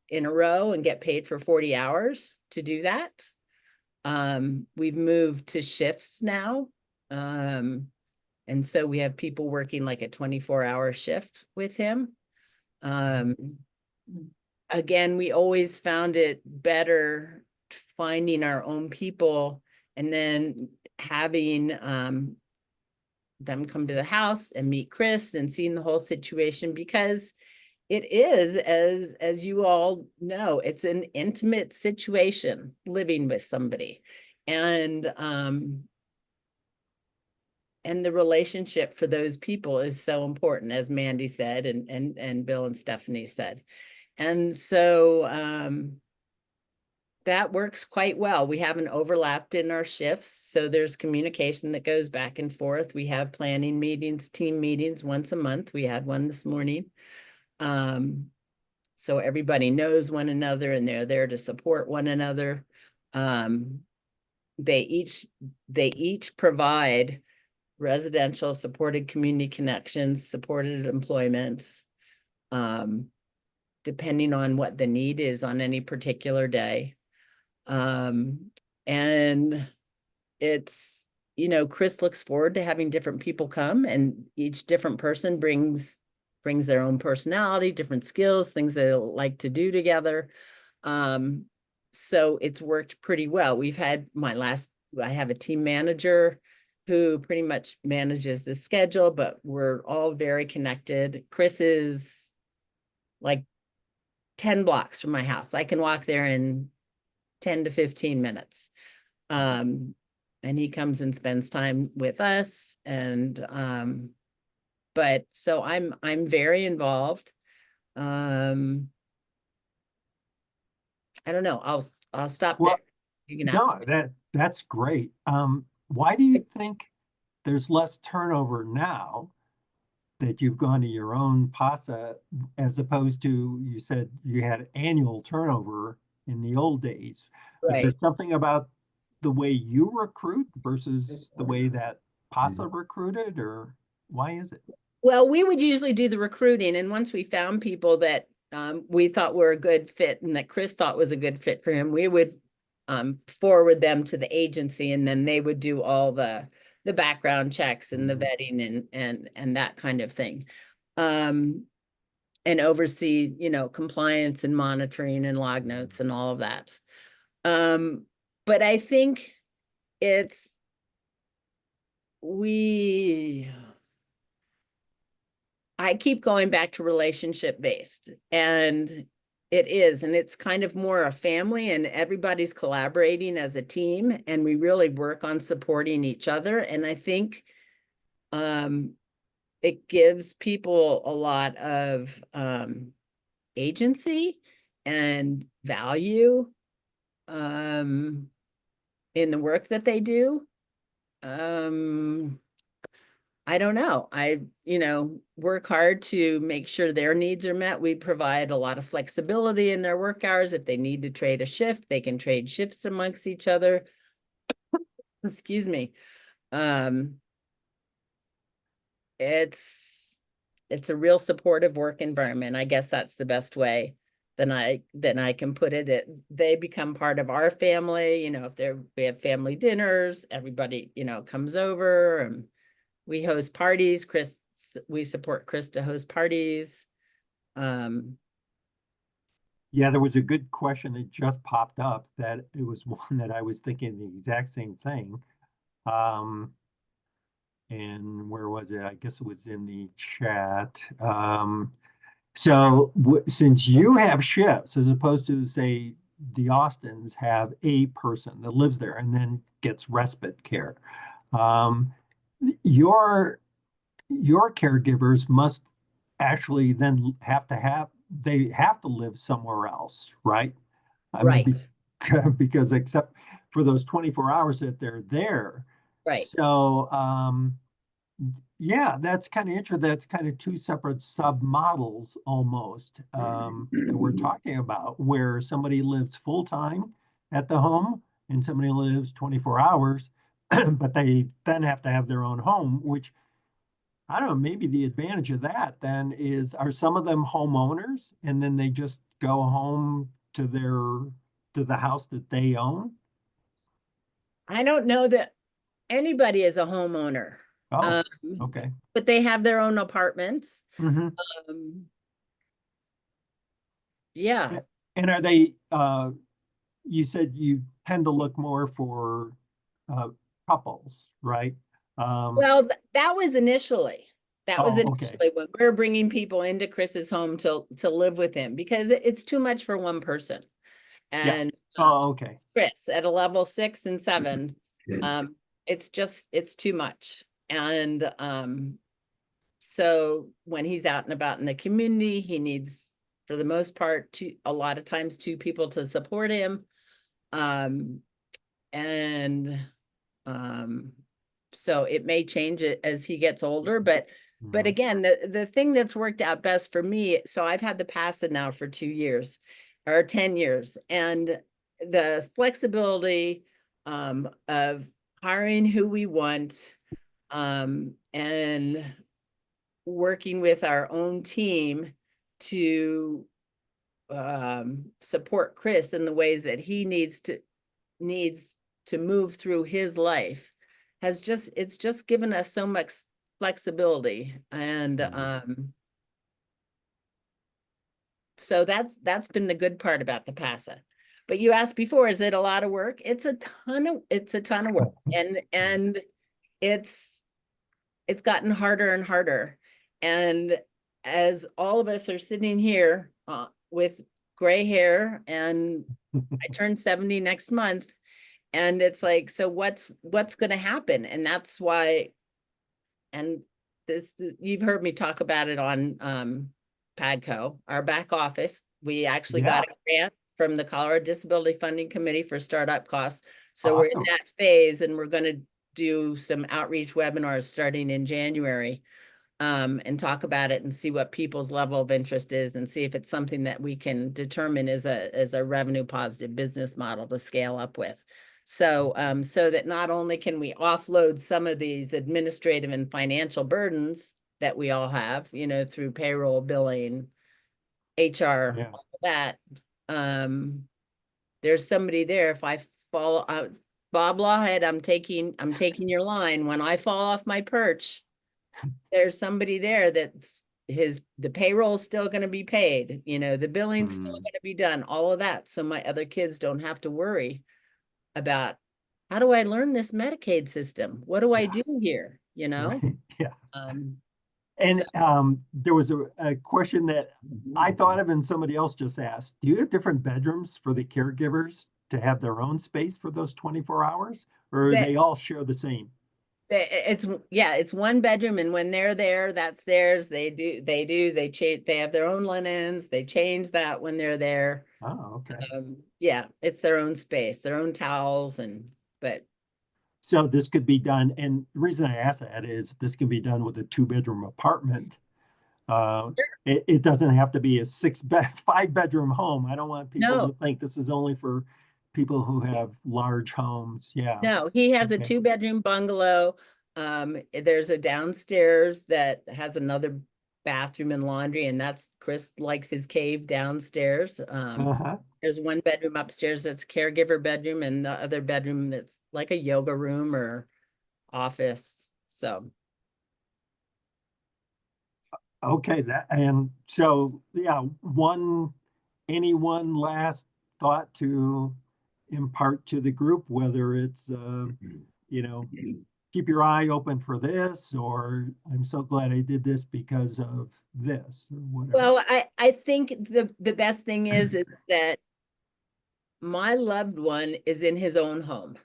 in a row and get paid for 40 hours to do that. We've moved to shifts now. And so we have people working like a 24-hour shift with him. Again, we always found it better finding our own people and then having them come to the house and meet Chris and seeing the whole situation, because it is, as you all know, it's an intimate situation living with somebody. And the relationship for those people is so important, as Mandy said, and Bill and Stephanie said. And so that works quite well. We haven't overlapped in our shifts, so there's communication that goes back and forth. We have planning meetings, team meetings once a month. We had one this morning. So everybody knows one another and they're there to support one another. They each provide residential supported community connections, supported employments, depending on what the need is on any particular day. And it's, Chris looks forward to having different people come, and each different person brings their own personality, different skills, things they like to do together. So it's worked pretty well. I have a team manager who pretty much manages the schedule, but we're all very connected. Chris is like 10 blocks from my house. I can walk there in 10 to 15 minutes. And he comes and spends time with us. And but so I'm very involved. I don't know. I'll stop there. You can ask. No, that's great. Why do you think there's less turnover now that you've gone to your own PASA, as opposed to, you said you had annual turnover in the old days? Is there Right. something about the way you recruit versus the way that PASA recruited, or why is it? Well, we would usually do the recruiting, and once we found people that we thought were a good fit and that Chris thought was a good fit for him, we would forward them to the agency, and then they would do all the background checks and the vetting and that kind of thing. and oversee, compliance and monitoring and log notes and all of that. But I think I keep going back to relationship based, and it's kind of more a family, and everybody's collaborating as a team, and we really work on supporting each other. And I think it gives people a lot of agency and value in the work that they do. I don't know. I work hard to make sure their needs are met. We provide a lot of flexibility in their work hours. If they need to trade a shift, they can trade shifts amongst each other. Excuse me. It's a real supportive work environment. I guess that's the best way than I can put it. They become part of our family. If we have family dinners, everybody, comes over, and we host parties. We support Chris to host parties. Yeah, there was a good question that just popped up that it was one that I was thinking the exact same thing. And where was it? I guess it was in the chat. So since you have shifts, as opposed to, say, the Austins have a person that lives there and then gets respite care, your caregivers must actually then they have to live somewhere else, right? I mean, Right. because except for those 24 hours that they're there. Right. So, yeah, that's kind of interesting. That's kind of two separate sub models almost that we're talking about, where somebody lives full time at the home and somebody lives 24 hours, but they then have to have their own home, which I don't know, maybe the advantage of that then is, are some of them homeowners and then they just go home to the house that they own? I don't know that anybody is a homeowner. Oh, okay. But they have their own apartments. Mhm. Yeah. And are they, you said you tend to look more for couples, right? Well, that was initially. That was Oh, okay. initially when we were bringing people into Chris's home to live with him, because it's too much for one person. Yeah. And Oh, okay. Chris at a level 6 and 7, it's too much. And so when he's out and about in the community, he needs, for the most part, a lot of times 2 people to support him. So it may change it as he gets older, but Mhm. again, the thing that's worked out best for me, so I've had the PASA now for 2 years or 10 years, and the flexibility of hiring who we want, and working with our own team to support Chris in the ways that he needs to move through his life, it's just given us so much flexibility. And so that's been the good part about the PASA. But you asked before, is it a lot of work? It's a ton of work, and it's gotten harder and harder. And as all of us are sitting here with gray hair, and I turn 70 next month, and it's like, so what's going to happen? And that's why, and you've heard me talk about it on PADCO, our back office. We actually got a grant from the Colorado Disability Funding Committee for startup costs. So we're in that phase, and we're going to do some outreach webinars starting in January, and talk about it and see what people's level of interest is, and see if it's something that we can determine as a revenue positive business model to scale up with. So, so that not only can we offload some of these administrative and financial burdens that we all have, through payroll, billing, HR, all of that, there's somebody there. If I fall out, Bob Lawhead, I'm taking your line. When I fall off my perch, there's somebody there that's the payroll's still gonna be paid, the billing's still Mm. gonna be done, all of that. So my other kids don't have to worry about, how do I learn this Medicaid system? What do I Yeah. do here? Right. Yeah. Um, And so there was a question that I thought of and somebody else just asked. Do you have different bedrooms for the caregivers to have their own space for those 24 hours? Or that they all share the same? it's one bedroom, and when they're there, that's theirs. They change, they have their own linens, they change that when they're there. Oh, okay. Yeah, it's their own space, their own towels, but So this could be done, and the reason I ask that is this can be done with a 2-bedroom apartment. Uh, it doesn't have to be a 5-bedroom home. I don't want people no, to think this is only for people who have large homes. Yeah. no, he has a Okay. 2-bedroom bungalow. There's a downstairs that has another bathroom and laundry, and that's Chris likes his cave downstairs. Uh-huh. There's one bedroom upstairs that's caregiver bedroom, and the other bedroom that's like a yoga room or office. So Okay, and so yeah, any one last thought to impart to the group, whether it's you know, keep your eye open for this, or I'm so glad I did this because of this, or whatever. well, I think the best thing is that my loved one is in his own home,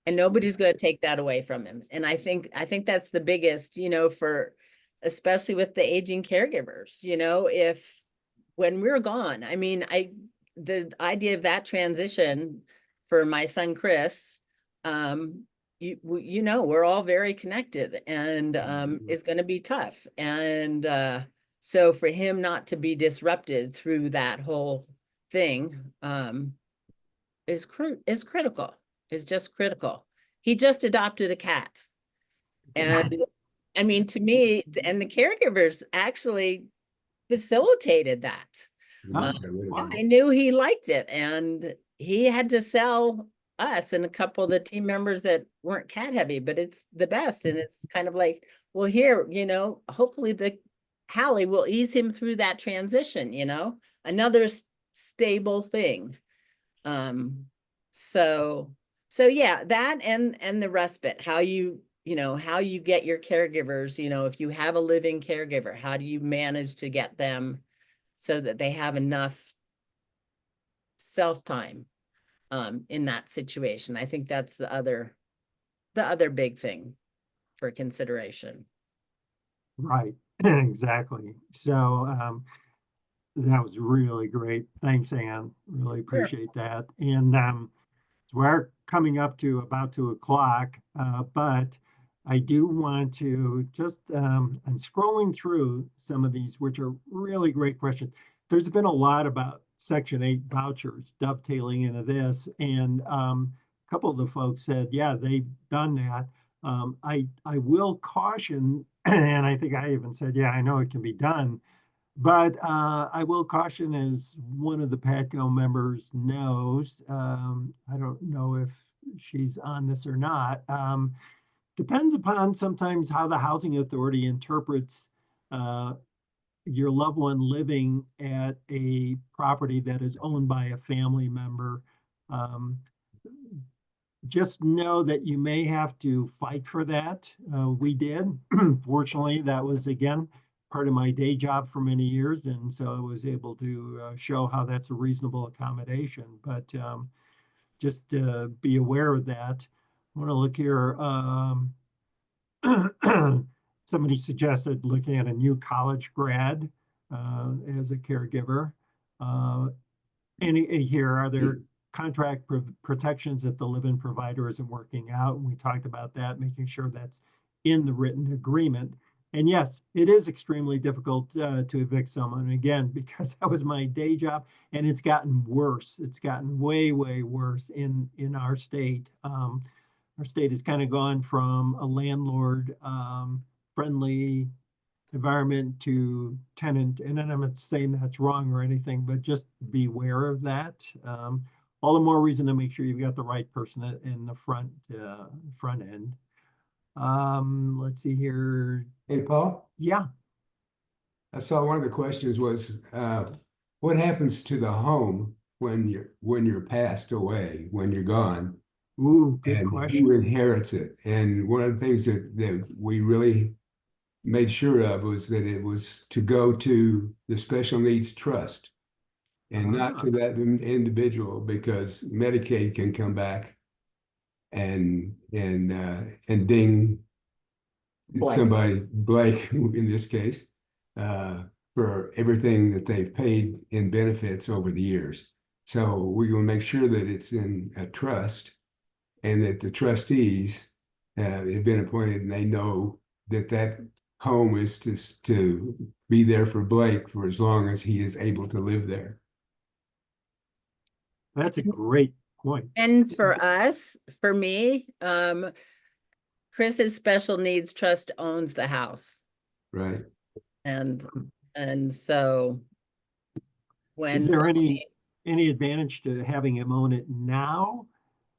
and nobody's going to take that away from him. And I think that's the biggest, for especially with the aging caregivers, if when we're gone, I mean, the idea of that transition for my son Chris, we're all very connected, and is going to be tough. And so for him not to be disrupted through that whole thing, is critical, is just critical. He just adopted a cat. And I mean, to me, and the caregivers actually facilitated that. Oh, Because wow. they knew he liked it, and he had to sell us and a couple of the team members that weren't cat heavy, but it's the best. And it's kind of like, well, here, hopefully the Hallie will ease him through that transition, another stable thing. So yeah, that and the respite, how you get your caregivers, if you have a living caregiver, how do you manage to get them so that they have enough self-time in that situation? I think that's the other big thing for consideration. Right, exactly. So that was really great. Thanks, Ann. Really Sure. appreciate that. And we're coming up to about 2 o'clock, but I do want to just, I'm scrolling through some of these, which are really great questions. There's been a lot about Section 8 vouchers dovetailing into this, and a couple of the folks said, yeah, they've done that. I will caution, and I think I even said, yeah, I know it can be done. But I will caution, as one of the PATCO members knows, I don't know if she's on this or not. Depends upon sometimes how the housing authority interprets your loved one living at a property that is owned by a family member. Um, just know that you may have to fight for that. We did. Fortunately, that was, again, part of my day job for many years. And so I was able to show how that's a reasonable accommodation. But just be aware of that. I want to look here. Somebody suggested looking at a new college grad as a caregiver. And here, are there contract protections if the live-in provider isn't working out? And we talked about that, making sure that's in the written agreement. And yes, it is extremely difficult to evict someone, again, because that was my day job, and it's gotten worse. It's gotten way, way worse in our state. Our state has kind of gone from a landlord friendly environment to tenant, and I'm not saying that's wrong or anything, but just beware of that. All the more reason to make sure you've got the right person in the front end. Let's see here. Hey, Paul, Yeah. I saw one of the questions was, what happens to the home when you're passed away, when you're gone? Ooh, good And question. who inherits it? And one of the things that we really made sure of was that it was to go to the special needs trust and not Ah. to that individual, because Medicaid can come back and ding Blake. somebody, Blake in this case, for everything that they've paid in benefits over the years. So we will make sure that it's in a trust and that the trustees have been appointed and they know that that home is to be there for Blake for as long as he is able to live there. That's a great point. And for us, for me, Chris's special needs trust owns the house. Right. And so when Is there somebody, any advantage to having him own it now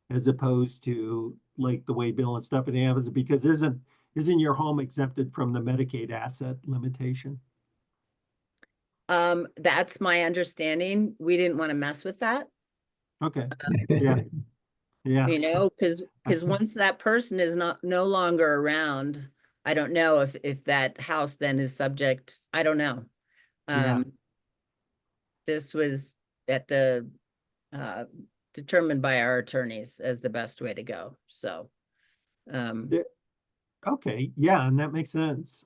as opposed to like the way Bill and Stephanie have it? Because isn't your home exempted from the Medicaid asset limitation? that's my understanding. We didn't want to mess with that, Okay, yeah, yeah, you know, because once that person is no longer around, I don't know if that house then is subject, I don't know. Yeah. This was at the determined by our attorneys as the best way to go. So Yeah. Okay, yeah, and that makes sense.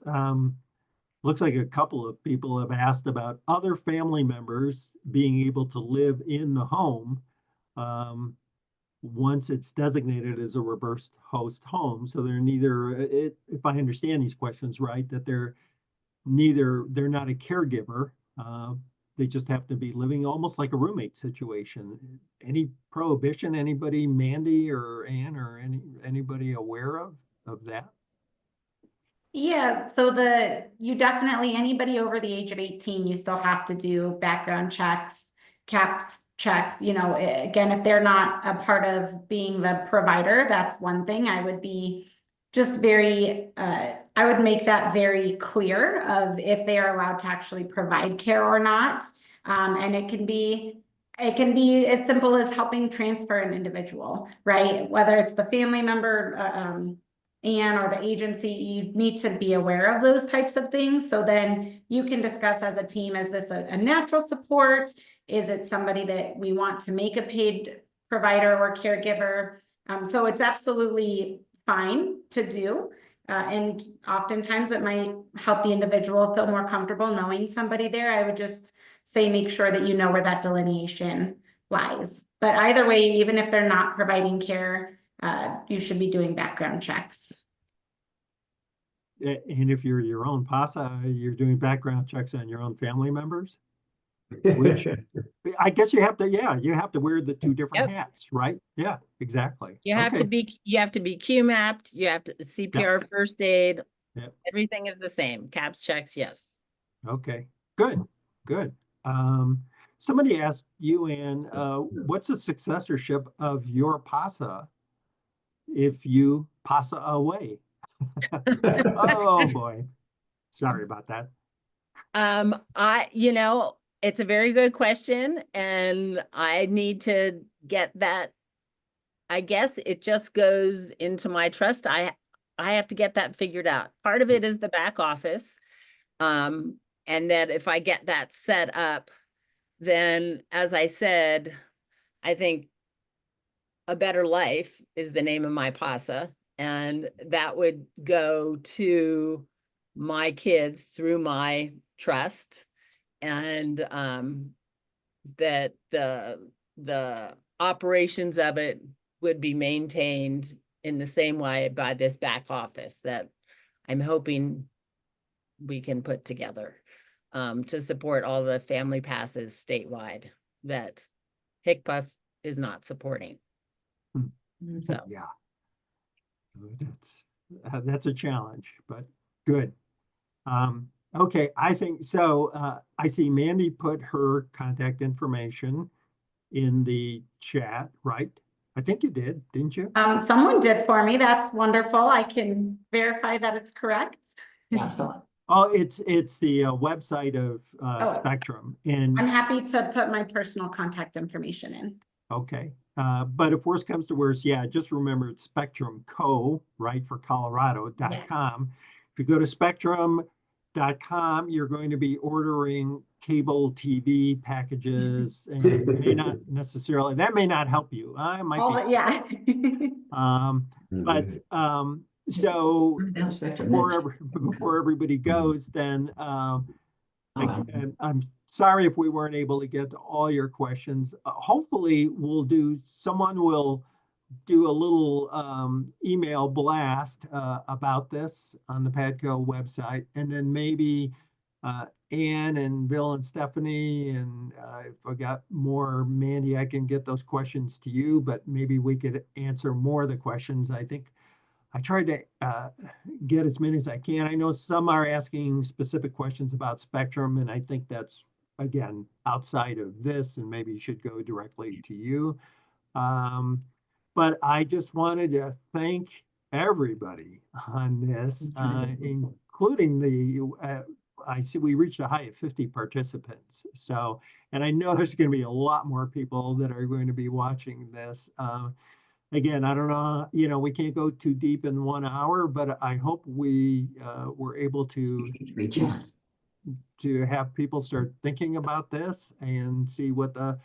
Looks like a couple of people have asked about other family members being able to live in the home once it's designated as a reverse host home. So they're neither, if I understand these questions right, that they're not a caregiver. They just have to be living almost like a roommate situation. Any prohibition, anybody, Mandy or Ann or anybody aware of that? Yeah, so you definitely, anybody over the age of 18, you still have to do background checks, CAPS checks, you know, again, if they're not a part of being the provider, that's one thing. I would be just very, I would make that very clear of if they are allowed to actually provide care or not. And it can be as simple as helping transfer an individual, right? Whether it's the family member, Ann or the agency, you need to be aware of those types of things. So then you can discuss as a team, is this a natural support? Is it somebody that we want to make a paid provider or caregiver? So it's absolutely fine to do. And oftentimes it might help the individual feel more comfortable knowing somebody there. I would just say, make sure that you know where that delineation lies. But either way, even if they're not providing care, you should be doing background checks. And if you're your own PASA, you're doing background checks on your own family members? Which I guess you have to, yeah, you have to wear the two different hats, right? Yeah, exactly. you have to be QMAP'd, you have to CPR, first aid, everything is the same. CAPS checks, yes. Okay, good, good. Somebody asked you, Ann, what's the successorship of your PASA if you PASA away? Oh boy, sorry about that. It's a very good question, and I need to get that. I guess it just goes into my trust. I have to get that figured out. Part of it is the back office. And that if I get that set up, then as I said, I think A Better Life is the name of my PASA, and that would go to my kids through my trust, and that the operations of it would be maintained in the same way by this back office that I'm hoping we can put together to support all the family passes statewide that HCPF is not supporting. So yeah, that's a challenge, but good. Okay, I think so. I see Mandy put her contact information in the chat, right? I think you did, didn't you? Someone did for me. That's wonderful. I can verify that it's correct. Yeah, so Oh, it's the website of Oh. Spectrum, and I'm happy to put my personal contact information in. okay. But if worse comes to worse, yeah, just remember it's Spectrum Co, right, for Colorado.com. If you go to spectrum.com, you're going to be ordering cable TV packages and may not necessarily, that may not help you. I might Oh, be, yeah. but so Down Spectrum before Mint. before everybody goes, then I'm sorry if we weren't able to get to all your questions. Hopefully, someone will do a little email blast about this on the Padco website, and then maybe Ann and Bill and Stephanie, and if I got more, Mandy, I can get those questions to you, but maybe we could answer more of the questions. I think I tried to get as many as I can. I know some are asking specific questions about Spectrum, and I think that's, again, outside of this, and maybe should go directly to you. But I just wanted to thank everybody on this, including I see we reached a high of 50 participants. So, and I know there's going to be a lot more people that are going to be watching this. Again, I don't know, we can't go too deep in 1 hour, but I hope we were able to have people start thinking about this and see what the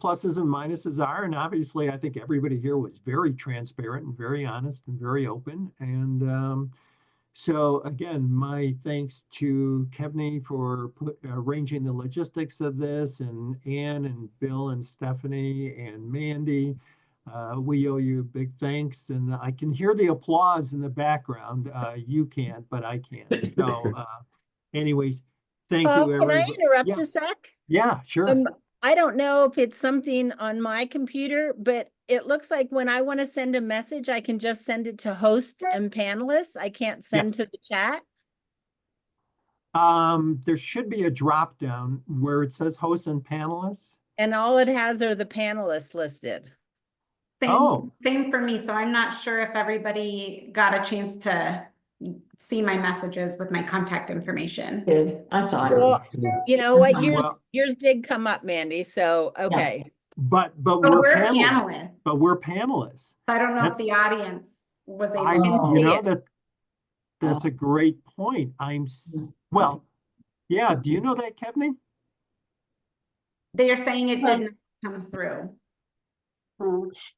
pluses and minuses are. And obviously, I think everybody here was very transparent and very honest and very open. And so again, my thanks to Kevney for arranging the logistics of this, and Ann and Bill and Stephanie and Mandy. We owe you big thanks, and I can hear the applause in the background. You can't, but I can. So anyways, thank Paul, you, can I everybody. interrupt Yeah, a sec? yeah, sure. I don't know if it's something on my computer, but it looks like when I want to send a message, I can just send it to host and panelists. I can't send to the chat. There should be a drop down where it says hosts and panelists. And all it has are the panelists listed. Same for me. So I'm not sure if everybody got a chance to see my messages with my contact information. Good, I thought. Well, you know what, Well- yours did come up, Mandy, so, okay. But we're we're panelists. panelists. But we're panelists. I don't know if the That's- audience was able I, to you see know, it. that's a great point. Well, yeah, do you know that, Kevney? They are saying it didn't come through.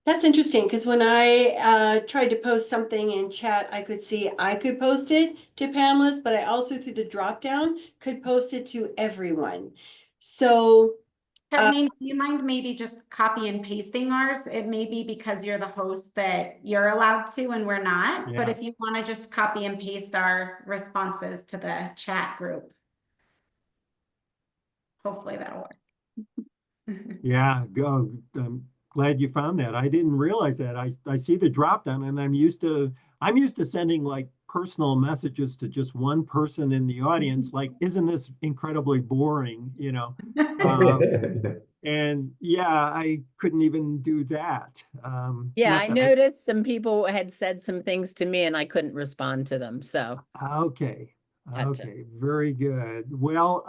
That's interesting, because when I tried to post something in chat, I could see I could post it to panelists, but I also through the drop down could post it to everyone. So Kevin, do you mind maybe just copy and pasting ours? It may be because you're the host that you're allowed to and we're not. But Yeah. if you want to just copy and paste our responses to the chat group, hopefully that'll work. Yeah, go. I'm glad you found that. I didn't realize that. I see the drop down, and I'm used to sending like personal messages to just one person in the audience. Like, isn't this incredibly boring? And yeah, I couldn't even do that. Yeah, not I that noticed some people had said some things to me and I couldn't respond to them, so. Okay. Had to. Okay. Very good. Well,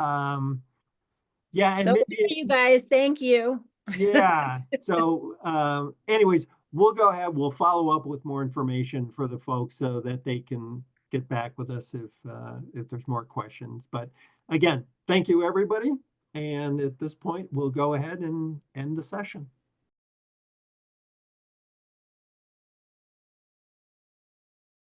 yeah, and So, maybe, you guys, thank you. yeah. So, anyways, we'll go ahead. We'll follow up with more information for the folks so that they can get back with us if there's more questions. But again, thank you, everybody. And at this point, we'll go ahead and end the session.